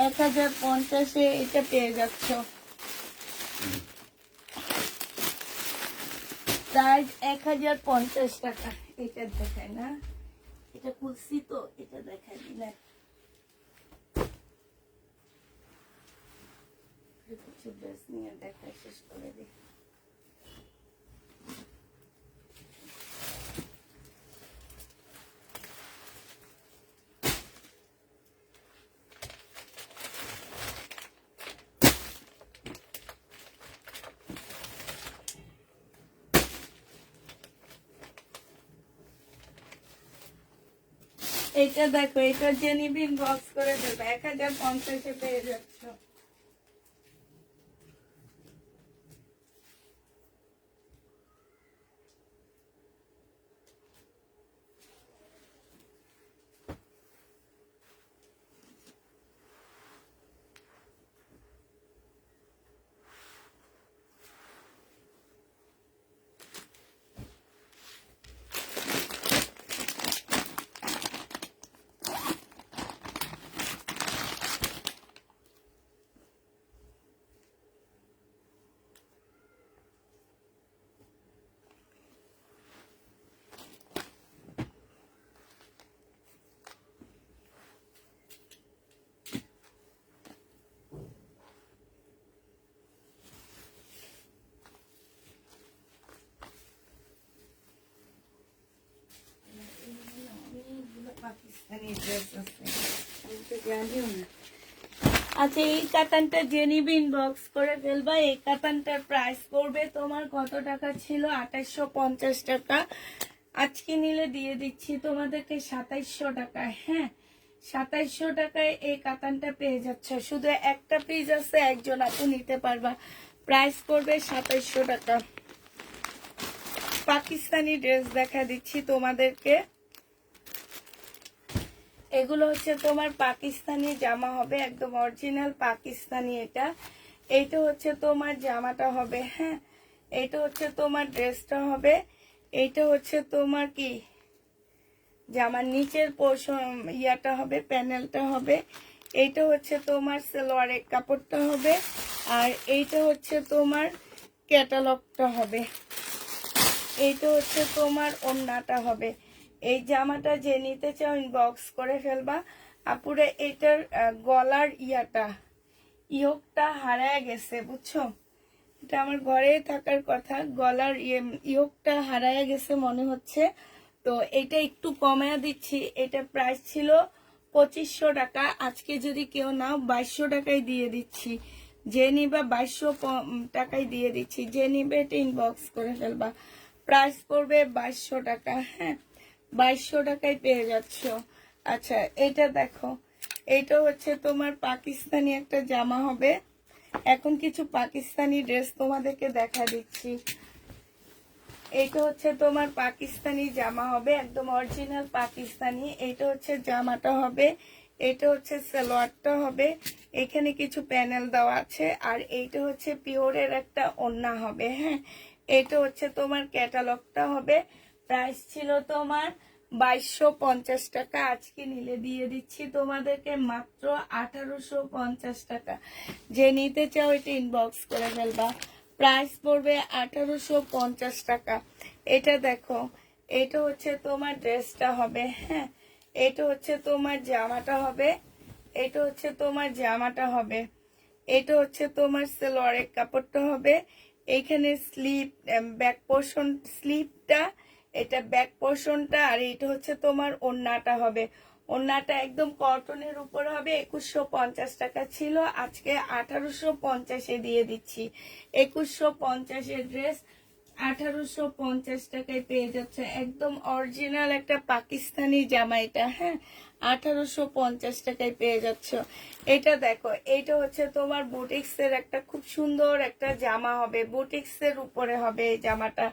1050-এ এটা পেয়ে যাচ্ছ। প্রাইস 1050 টাকা। এটা দেখায় না, এটা খুলছি তো, এটা দেখাই দিলে কিছু ড্রেস নিয়ে দেখা শেষ করে দিই। এটা দেখো, এটা যে নিবি বক্স করে দেবে। 1050-এ পেয়ে যাচ্ছ। পাকিস্তানি ড্রেস আছে, আমি তো জানিও না। আচ্ছা, এই কাতানটা যে নিবে ইনবক্স করে ফেলবা। এই কাতানটার প্রাইস পড়বে তোমার কত টাকা ছিল? 2850 টাকা। আজকে নিলে দিয়ে দিচ্ছি তোমাদেরকে 2700 টাকায়। হ্যাঁ, 2700 টাকায় এই কাতানটা পেয়ে যাচ্ছে। শুধু একটা পিস আছে, একজন আপু নিতে পারবা। প্রাইস পড়বে 2700 টাকা। পাকিস্তানি ড্রেস দেখা দিচ্ছি তোমাদেরকে। এগুলো হচ্ছে তোমার পাকিস্তানি জামা হবে, একদম অরিজিনাল পাকিস্তানি। এইটা হচ্ছে তোমার জামাটা হবে। হ্যাঁ, এইটা হচ্ছে তোমার ড্রেসটা হবে। এইটা হচ্ছে তোমার কি জামার নিচের পোর্শন ইয়াটা হবে, প্যানেলটা হবে। এইটা হচ্ছে তোমার সালোয়ারের কাপড়টা হবে, আর এইটা হচ্ছে তোমার ক্যাটালগটা হবে। এইটা হচ্ছে তোমার ওড়নাটা হবে। এই জামাটা যে নিতে চাও ইনবক্স করে ফেলবা। আপুরে এটার গলার ইয়োগটা হারায় গেছে, বুঝছো? এটা আমার ঘরে থাকার কথা, গলার ইয়োগটা হারায় গেছে মনে হচ্ছে। তো এটা একটু কমায়া দিচ্ছি। এটা প্রাইস ছিল 2500 টাকা, আজকে যদি কেউ নাও 2200 টাকায় দিয়ে দিচ্ছি। যে নিবা 2200 টাকায় দিয়ে দিচ্ছি। যে নিবে এটা ইনবক্স করে ফেলবা। প্রাইস পড়বে 2200 টাকা। হ্যাঁ, 2200 টাকায় পেয়ে যাচ্ছ। আচ্ছা, এটা দেখো, এটা হচ্ছে তোমার পাকিস্তানি একটা জামা হবে। এখন কিছু পাকিস্তানি ড্রেস তোমাদেরকে দেখা দিচ্ছি। এইটা হচ্ছে তোমার পাকিস্তানি জামা হবে, একদম অরিজিনাল পাকিস্তানি। এইটা হচ্ছে জামাটা হবে, এটা হচ্ছে সালোয়ারটা হবে। এখানে কিছু প্যানেল দেওয়া আছে, আর এইটা হচ্ছে পিওরের একটা ওড়না হবে। হ্যাঁ, এটা হচ্ছে তোমার ক্যাটালগটা হবে। প্রাইস ছিল তোমার 2250 টাকা, আজকে নিলে দিয়ে দিচ্ছি তোমাদেরকে মাত্র 1850 টাকা। যে নিতে চাও এটা ইনবক্স করে ফেলবা। প্রাইস পড়বে 1850 টাকা। এটা দেখো, এটা হচ্ছে তোমার ড্রেসটা হবে। হ্যাঁ, এটা হচ্ছে তোমার জামাটা হবে। এটা হচ্ছে তোমার জামাটা হবে। এটা হচ্ছে তোমার সালোয়ারের কাপড়টা হবে। এইখানে স্লিপ, ব্যাক পোর্শন স্লিপটা, এটা ব্যাক পোর্শনটা, আর এটা হচ্ছে তোমার ওড়নাটা হবে। ওড়নাটা একদম কটনের উপর হবে। 2150 টাকা ছিল, আজকে 1850-এ দিয়ে দিচ্ছি। 2150-এর ড্রেস 1850 টাকায় পেয়ে যাচ্ছে। একদম অরিজিনাল একটা পাকিস্তানি জামা এটা। হ্যাঁ, 1850 টাকায় পেয়ে যাচ্ছ। এটা দেখো, এটা হচ্ছে তোমার বুটিক্সের একটা খুব সুন্দর একটা জামা হবে। বুটিক্সের উপরে হবে এই জামাটা।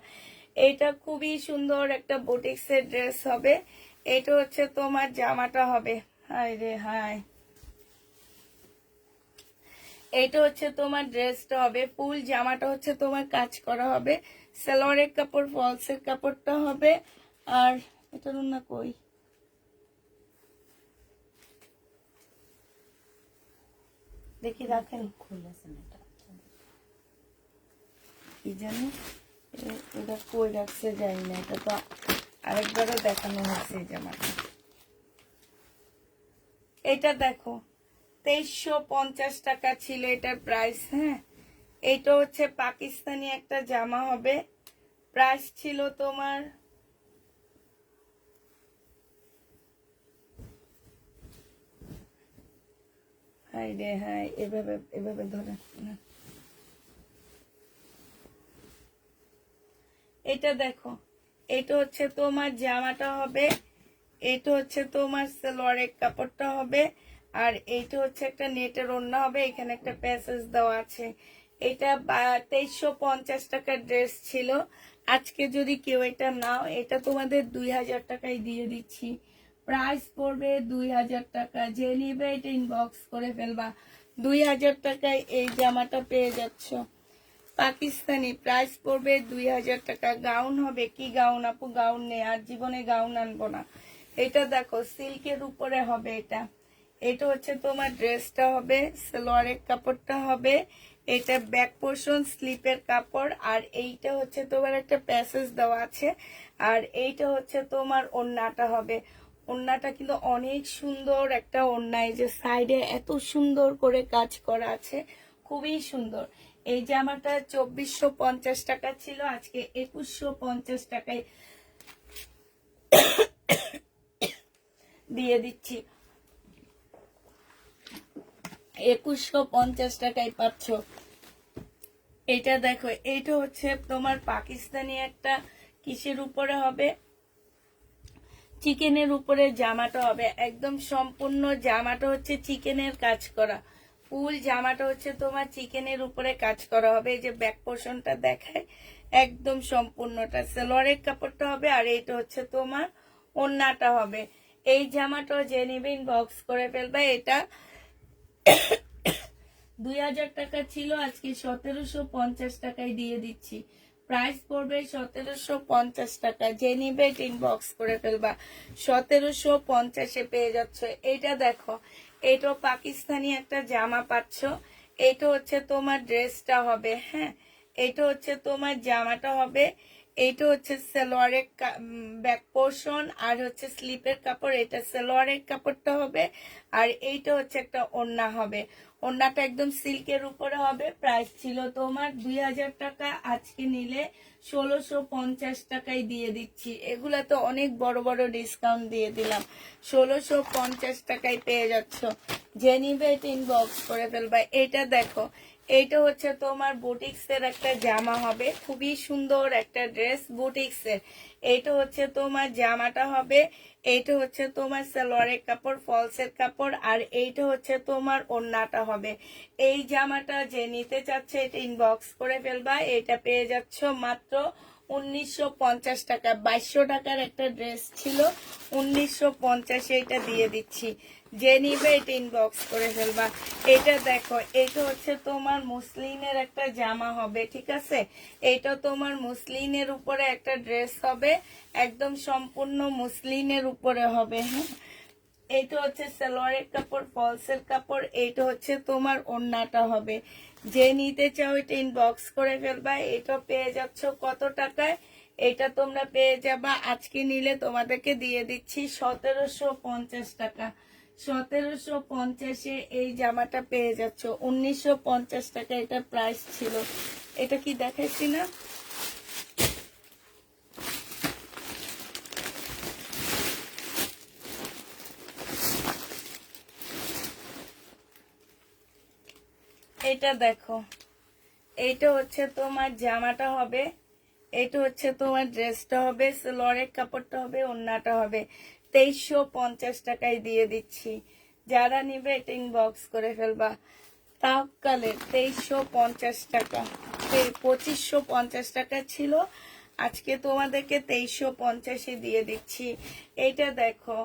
এটা খুবই সুন্দর একটা বুটিক্সের ড্রেস হবে। এটা হচ্ছে তোমার জামাটা হবে। হায় রে হায়, এইটা হচ্ছে তোমার ড্রেসটা হবে। ফুল জামাটা হচ্ছে তোমার কাজ করা হবে। সালোয়ারের কাপড়, ফলসের কাপড়টা হবে। আর এটা না কই, দেখি রাখেন, কি জানি এটা কই রাখছে যাই না। এটা তো আরেকবারও দেখানো হচ্ছে এই জামাটা। এটা দেখো, 2350 টাকা ছিল এটার প্রাইস। হ্যাঁ, এইটা হচ্ছে পাকিস্তানি একটা জামা হবে। প্রাইস ছিল তোমার হাই রে হাই, এভাবে এভাবে ধরে না। এটা দেখো, এটা হচ্ছে তোমার জামাটা হবে। এটা হচ্ছে তোমার সালোয়ারের কাপড়টা হবে, আর এইটা হচ্ছে একটা নেটের ওড়না হবে। এখানে একটা প্যাসেজ দেওয়া আছে। এটা 2350 টাকার ড্রেস ছিল, আজকে যদি কেউ এটা নাও এটা তোমাদের 2000 টাকায় দিয়ে দিচ্ছি। প্রাইস পড়বে 2000 টাকা। যে নিবে এটা ইনবক্স করে ফেলবা। 2000 টাকায় এই জামাটা পেয়ে যাচ্ছ পাকিস্তানি। প্রাইস পড়বে 2000 টাকা। গাউন হবে, কি গাউন আপু? গাউন নেই, আর জীবনে গাউন আনবো না। এটা দেখো, সিল্কের উপরে হবে এটা। এটা হচ্ছে তোমার ড্রেসটা হবে, সালোয়ারের কাপড়টা হবে। এটা ব্যাক পোর্শন স্লিপের কাপড়, আর এইটা হচ্ছে তোমার একটা প্যাসেজ দেওয়া আছে, আর এইটা হচ্ছে তোমার ওড়নাটা হবে। ওড়নাটা কিন্তু অনেক সুন্দর একটা ওড়না। এই যে সাইডে এত সুন্দর করে কাজ করা আছে, খুবই সুন্দর। এই জামাটা 2450 টাকা ছিল, আজকে 2150 টাকায় দিয়ে দিচ্ছি 2150 টাকায় পাচ্ছ। এটা দেখো, এটা হচ্ছে তোমার পাকিস্তানি একটা কিসের উপরে হবে, চিকেনের উপরে জামাটা হবে, একদম সম্পূর্ণ জামাটা হচ্ছে চিকেনের কাজ করা, ফুল জামাটা হচ্ছে তোমার চিকেনের উপরে কাজ করা হবে। এই যে ব্যাক পোর্শনটা দেখায়, একদম সম্পূর্ণটা সালোয়ারের কাপড়টা হবে, আর এইটা হচ্ছে তোমার ওড়নাটা হবে। এই জামাটাও যে নিবে ইনবক্স করে ফেলবে। এটা 2000 টাকা ছিল, আজকে 1750 টাকায় দিয়ে দিচ্ছি। প্রাইস পড়বে 1750 টাকা। যে নিবে ইনবক্স করে ফেলবা, 1750-এ পেয়ে যাচ্ছ। এটা দেখো, এটাও পাকিস্তানি একটা জামা পাচ্ছ। এটা হচ্ছে তোমার ড্রেসটা হবে, হ্যাঁ, এটা হচ্ছে তোমার জামাটা হবে। এইটা হচ্ছে সালোয়ারের ব্যাক পোর্শন, আর হচ্ছে স্লিপের কাপড়। এটা সালোয়ারের কাপড়টা হবে, আর এইটা হচ্ছে একটা ওড়না হবে। ওড়নাটা একদম সিল্কের উপরে হবে। প্রাইস ছিল তোমার 2000 টাকা, আজকে নিলে 1650 টাকায় দিয়ে দিচ্ছি। এগুলা তো অনেক বড় বড় ডিসকাউন্ট দিয়ে দিলাম, 1650 টাকায় পেয়ে যাচ্ছ। যে নিবে এটা ইনবক্স করে ফেলবা। এটা দেখো, এইটা হচ্ছে তোমার বুটিক্সের একটা জামা হবে, খুবই সুন্দর একটা ড্রেস বুটিক্সের। এইটা হচ্ছে তোমার জামাটা হবে, এইটা হচ্ছে তোমার সালোয়ারের কাপড়, ফলসের কাপড়, আর এইটা হচ্ছে তোমার ওড়নাটা হবে। এই জামাটা যে নিতে চাচ্ছে এটা ইনবক্স করে ফেলবা। এটা পেয়ে যাচ্ছ মাত্র 1950 টাকা। 2200 টাকার একটা ড্রেস ছিল, 1950-এ এটা দিয়ে দিচ্ছি। যে নিবে এটা ইনবক্স করে ফেলবা। এটা দেখো, এটা হচ্ছে তোমার মুসলিনের একটা জামা হবে, ঠিক আছে। এটা তোমার মুসলিনের উপরে একটা ড্রেস হবে, একদম সম্পূর্ণ মুসলিনের উপরে হবে, হ্যাঁ। এইটা হচ্ছে সালোয়ারের কাপড়, ফলসের কাপড়, এইটা হচ্ছে তোমার ওড়নাটা হবে। যে নিতে চাও এটা ইনবক্স করে ফেলবা। এটা পেয়ে যাচ্ছ কত টাকায়? এটা তোমরা পেয়ে যাবা, আজকে নিলে তোমাদেরকে দিয়ে দিচ্ছি 1750 টাকা। 1750-এ এই জামাটা পেয়ে যাচ্ছ। 1950 টাকা এটা প্রাইস ছিল। এটা কি দেখাইছি না? এটা দেখো, এইটা হচ্ছে তোমার জামাটা হবে, এইটা হচ্ছে তোমার ড্রেসটা হবে, সালোয়ারের কাপড়টা হবে, ওড়নাটা হবে। 2350 টাকায় দিয়ে দিচ্ছি। যারা নিবে এটা ইনবক্স করে ফেলবা। তাওকালের 2350 টাকা, 2550 টাকা ছিল, আজকে তোমাদেরকে 2350-এ দিয়ে দিচ্ছি। এইটা দেখো,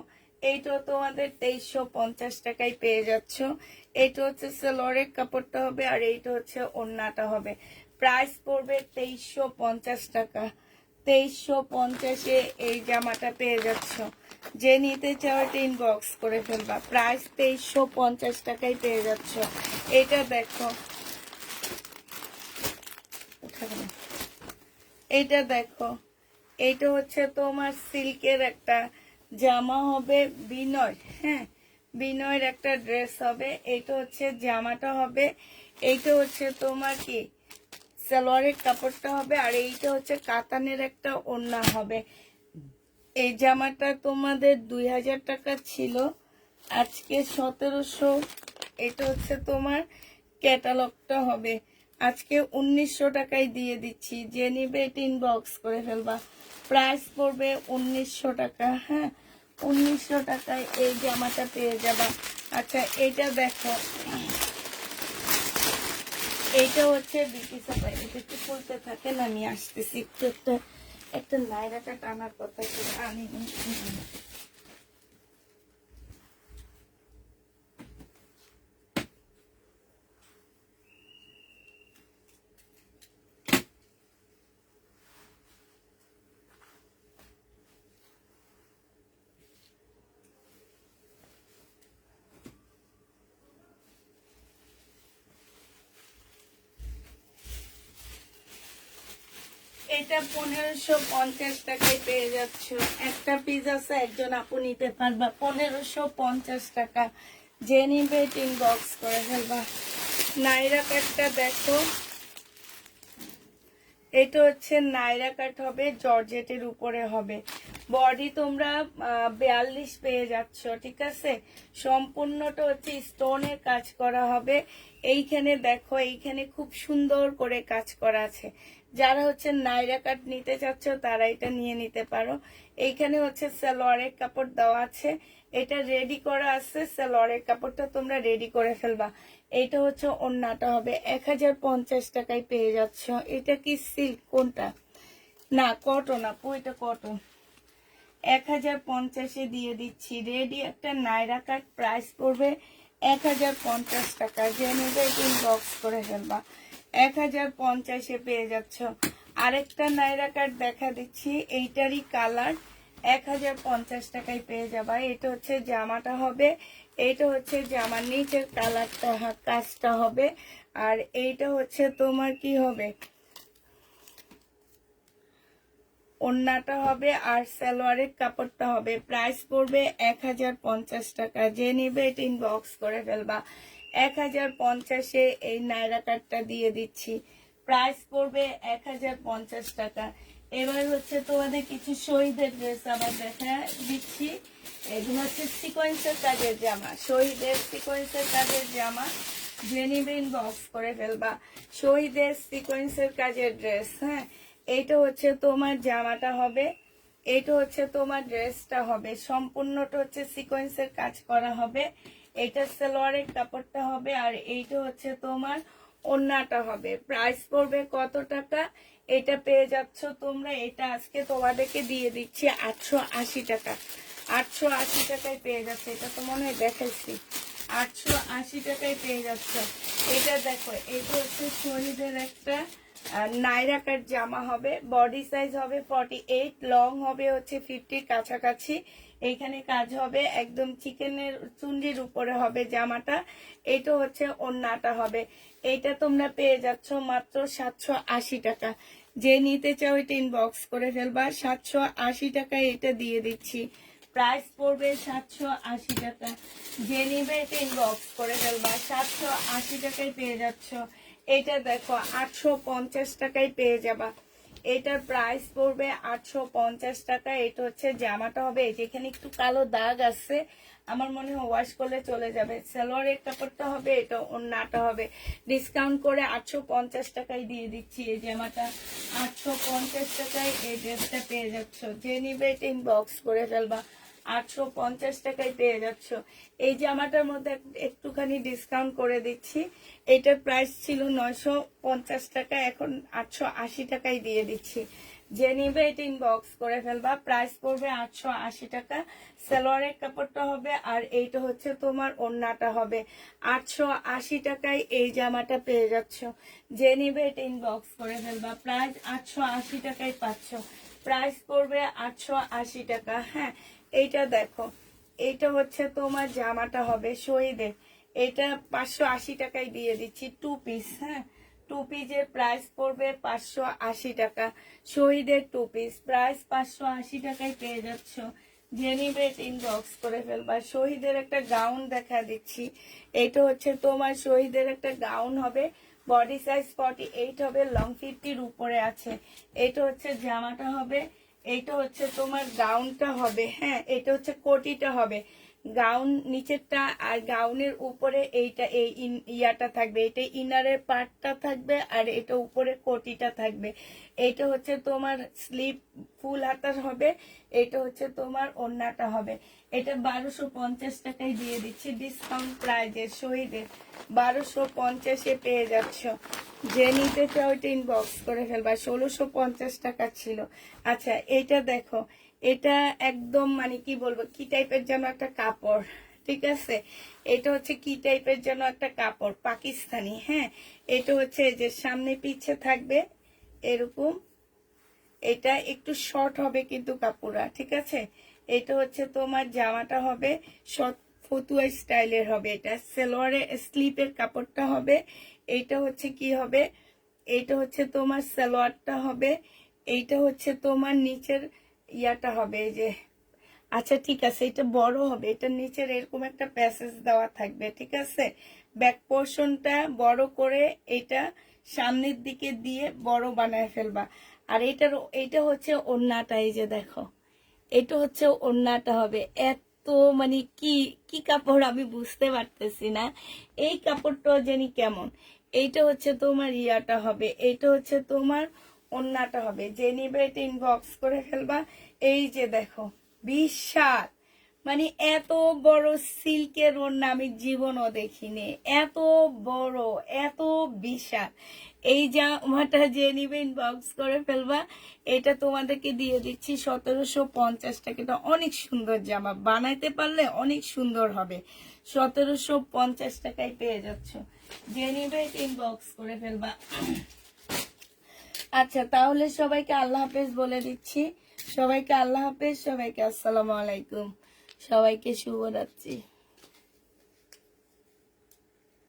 এইটা তোমাদের 2350 টাকায় পেয়ে যাচ্ছ। এইটা হচ্ছে সালোয়ারের কাপড়টা হবে, আর এইটা হচ্ছে ওড়নাটা হবে। প্রাইস পড়বে 2350 টাকা। 2350-এ এই জামাটা পেয়ে যাচ্ছ। যে নিতে চাও এটা ইনবক্স করে ফেলবা। প্রাইস 2350 টাকায় পেয়ে যাচ্ছ। এটা দেখো, এটা দেখো, এইটা হচ্ছে তোমার সিল্কের একটা জামা হবে, বিনয়, হ্যাঁ, বিনয়ের একটা ড্রেস হবে। এইটা হচ্ছে জামাটা হবে, এইটা হচ্ছে তোমার কি সালোয়ারের কাপড়টা হবে, আর এইটা হচ্ছে কাতানের একটা ওড়না হবে। এই জামাটা তোমাদের 2000 টাকা ছিল, আজকে 1700। এটা হচ্ছে তোমার ক্যাটালগটা হবে, আজকে 1900 টাকায় দিয়ে দিচ্ছি। যে নিবে এটা ইনবক্স করে ফেলবা। প্রাইস পড়বে 1900 টাকা, হ্যাঁ, 1900 টাকায় এই জামাটা পেয়ে যাবা। আচ্ছা, এটা দেখো, এইটা হচ্ছে বিপি সাপাই। এটা একটু খুলতে থাকেন, আমি আসতেছি। একটু একটা নাইরাটা টানার কথা ছিল, আমি এটা 1550 টাকায় পেয়ে যাচ্ছ। একটা পিস আছে, একজন আপু নিতে পারবা, 1550 টাকা। যে নিবে ইনবক্স করে ফেলবা। নাইরা প্যাকটা দেখো, এটা হচ্ছে নাইরা কাট হবে, জর্জেটের উপরে হবে। বডি তোমরা 42 পেয়ে যাচ্ছ, ঠিক আছে। সম্পূর্ণটা হচ্ছে স্টোনের কাজ করা হবে। এইখানে দেখো, এইখানে খুব সুন্দর করে কাজ করা আছে। যারা হচ্ছে নাইরা কাট নিতে চাচ্ছ তারা এটা নিয়ে নিতে পারো। এইখানে হচ্ছে সালোয়ারের কাপড় দেওয়া আছে, এটা রেডি করা আছে। সালোয়ারের কাপড়টা তোমরা রেডি করে ফেলবা। এটা হচ্ছে ওড়নাটা হবে, 1050 টাকায় পেয়ে যাচ্ছ। এটা কি সিল্ক কোনটা? না কটন আপু, এটা কটন। 1050-এ দিয়ে দিচ্ছি। রেডি একটা নাইরা কাট, প্রাইস পড়বে 1050 টাকা। যে নেবে ইনবক্স করে ফেলবা। 1050-এ পেয়ে যাচ্ছ। আরেকটা নাইরা কাট দেখা দিচ্ছি, এইটারই কালার, 1050 টাকায় পেয়ে যাবা। এটা হচ্ছে জামাটা হবে, এইটা হচ্ছে জামার নিচের কালারটা কাজটা হবে, আর এইটা হচ্ছে তোমার কি হবে, ওড়নাটা হবে, আর সালোয়ারের কাপড়টা হবে। প্রাইস পড়বে 1050 টাকা। যে নিবে এটা ইনবক্স করে ফেলবা। 1050-এ এই নাইরা কাটটা দিয়ে দিচ্ছি। প্রাইস পড়বে 1050 টাকা। এবার হচ্ছে তোমাদের কিছু শহীদের ড্রেস আবার দেখা দিচ্ছি। এগুলো হচ্ছে সিকোয়েন্সের কাজের জামা, শহীদের সিকোয়েন্সের কাজের জামা। যে নিবে ইনবক্স করে ফেলবা। শহীদের সিকোয়েন্সের কাজের ড্রেস, হ্যাঁ। এইটা হচ্ছে তোমার জামাটা হবে, এইটা হচ্ছে তোমার ড্রেসটা হবে। সম্পূর্ণটা হচ্ছে সিকোয়েন্সের কাজ করা হবে। এইটা সালোয়ারের কাপড়টা হবে, আর এইটা হচ্ছে তোমার ওড়নাটা হবে। প্রাইস পড়বে কত টাকা? এটা পেয়ে যাচ্ছ তোমরা, এটা আজকে তোমাদেরকে দিয়ে দিচ্ছি 880 টাকা। 880 টাকায় পেয়ে যাচ্ছে। এটা তো মনে হয় দেখাইছি। 880 টাকায় পেয়ে যাচ্ছ। এটা দেখো, এটা হচ্ছে শরীরের একটা নাইরা কাট জামা হবে। বডি সাইজ হবে 48, লং হবে হচ্ছে 50 কাছাকাছি। এইখানে কাজ হবে একদম চিকেনের চুন্ডির উপরে হবে জামাটা। এটা হচ্ছে ওড়নাটা হবে। এইটা তোমরা পেয়ে যাচ্ছ মাত্র 780 টাকা। যে নিতে চাও এটা ইনবক্স করে ফেলবা। 780 টাকায় এটা দিয়ে দিচ্ছি। প্রাইস পড়বে 780 টাকা। যে নিবে এটা ইনবক্স করে ফেলবা। 780 টাকায় পেয়ে যাচ্ছ। এটা দেখো 850 টাকায় পেয়ে যাবা। এটার প্রাইস পড়বে 850 টাকা। এটা হচ্ছে জামাটা হবে, যেখানে একটু কালো দাগ আছে, আমার মনে হয় ওয়াশ করলে চলে যাবে। সালোয়ারের কাপড়টা হবে, এটা ওড়নাটা হবে। ডিসকাউন্ট করে 850 টাকায় দিয়ে দিচ্ছি এই জামাটা। 850 টাকায় এই ড্রেসটা পেয়ে যাচ্ছ। যে নিবে এটা ইনবক্স করে ফেলবা। 850 টাকায় পেয়ে যাচ্ছ। এই জামাটার মধ্যে একটুখানি ডিসকাউন্ট করে দিচ্ছি। এটার প্রাইস ছিল 950 টাকা, এখন 880 টাকায় দিয়ে দিচ্ছি। যে নিবে এটা ইনবক্স করে ফেলবা। প্রাইস পড়বে 880 টাকা। সালোয়ারের কাপড়টা হবে, আর এইটা হচ্ছে তোমার ওড়নাটা হবে। 880 টাকায় এই জামাটা পেয়ে যাচ্ছ। যে নিবে এটা ইনবক্স করে ফেলবা। প্রাইস 880 টাকায় পাচ্ছ। প্রাইস পড়বে 880 টাকা। হ্যাঁ, এইটা দেখো, এইটা হচ্ছে তোমার জামাটা হবে শহীদের। এটা 580 টাকায় দিয়ে দিচ্ছি, 2 পিস। হ্যাঁ, 2 পিসের প্রাইস পড়বে 580 টাকা। শহীদের 2 পিস, প্রাইস 580 টাকায় পেয়ে যাচ্ছ। যে নিবে ইনবক্স করে ফেলবা। শহীদের একটা গাউন দেখা দিচ্ছি। এটা হচ্ছে তোমার শহীদের একটা গাউন হবে। বডি সাইজ 48 হবে, লং 50-র উপরে আছে। এটা হচ্ছে জামাটা হবে, এইটা হচ্ছে তোমার গাউনটা হবে। হ্যাঁ, এটা হচ্ছে কোটিটা হবে। গাউন নিচেরটা, আর গাউনের উপরে এইটা এই ইয়াটা থাকবে, এটা ইনারের পার্টটা থাকবে, আর এটা উপরে কোটিটা থাকবে। এইটা হচ্ছে তোমার স্লিপ ফুল হাতার হবে। এটা হচ্ছে তোমার ওড়নাটা হবে। এটা 1250 টাকায় দিয়ে দিচ্ছি ডিসকাউন্ট প্রাইজে। শহীদের 1250-এ পেয়ে যাচ্ছ। যে নিতে চাও এটা ইনবক্স করে ফেলবা। 1650 টাকা ছিল। আচ্ছা, এইটা দেখো, এটা একদম মানে কি বলবো, কি টাইপের যেন একটা কাপড়, ঠিক আছে। এটা হচ্ছে কি টাইপের যেন একটা কাপড়, পাকিস্তানি। হ্যাঁ, এটা হচ্ছে যে সামনে পিছে থাকবে এরকম। এটা একটু শর্ট হবে কিন্তু কাপড়া, ঠিক আছে। এটা হচ্ছে তোমার জামাটা হবে শর্ট ফতুয়া স্টাইলের হবে। এটা সালোয়ারের স্লিপের কাপড়টা হবে। এইটা হচ্ছে কি হবে, এইটা হচ্ছে তোমার সালোয়ারটা হবে। এইটা হচ্ছে তোমার নিচের ইয়াটা হবে, এই যে। আচ্ছা ঠিক আছে, এটা বড় হবে, এটা নিচের এরকম একটা প্যাসেজ দেওয়া থাকবে, ঠিক আছে। ব্যাক পোর্শনটা বড় করে এটা সামনের দিকে দিয়ে বড় বানায় ফেলবা। আর এটা হচ্ছে ওড়নাটা, এই যে দেখো, এটা হচ্ছে ওড়নাটা হবে। এত মানে কি কি কাপড় আমি বুঝতে পারতেছি না, এই কাপড়টা জানি কেমন। এইটা হচ্ছে তোমার ইয়াটা হবে, এইটা হচ্ছে তোমার ওড়নাটা হবে। যে নিবে এটা ইনবক্স করে ফেলবা। এই যে দেখো, বিশাল, মানে এত বড় সিল্কের ওড়না আমি জীবনও দেখিনি, এত বড়, এত বিশাল। এই জামাটা যে নিবে ইনবক্স করে ফেলবা। এটা তোমাদেরকে দিয়ে দিচ্ছি 1750 টাকা। এটা অনেক সুন্দর জামা, বানাইতে পারলে অনেক সুন্দর হবে। 1750 টাকায় পেয়ে যাচ্ছ, যে নিবে ইনবক্স করে ফেলবা। আচ্ছা, তাহলে সবাইকে আল্লাহ হাফেজ বলে দিচ্ছি। সবাইকে আল্লাহ হাফেজ, সবাইকে আসসালামু আলাইকুম, সবাইকে শুভরাত্রি।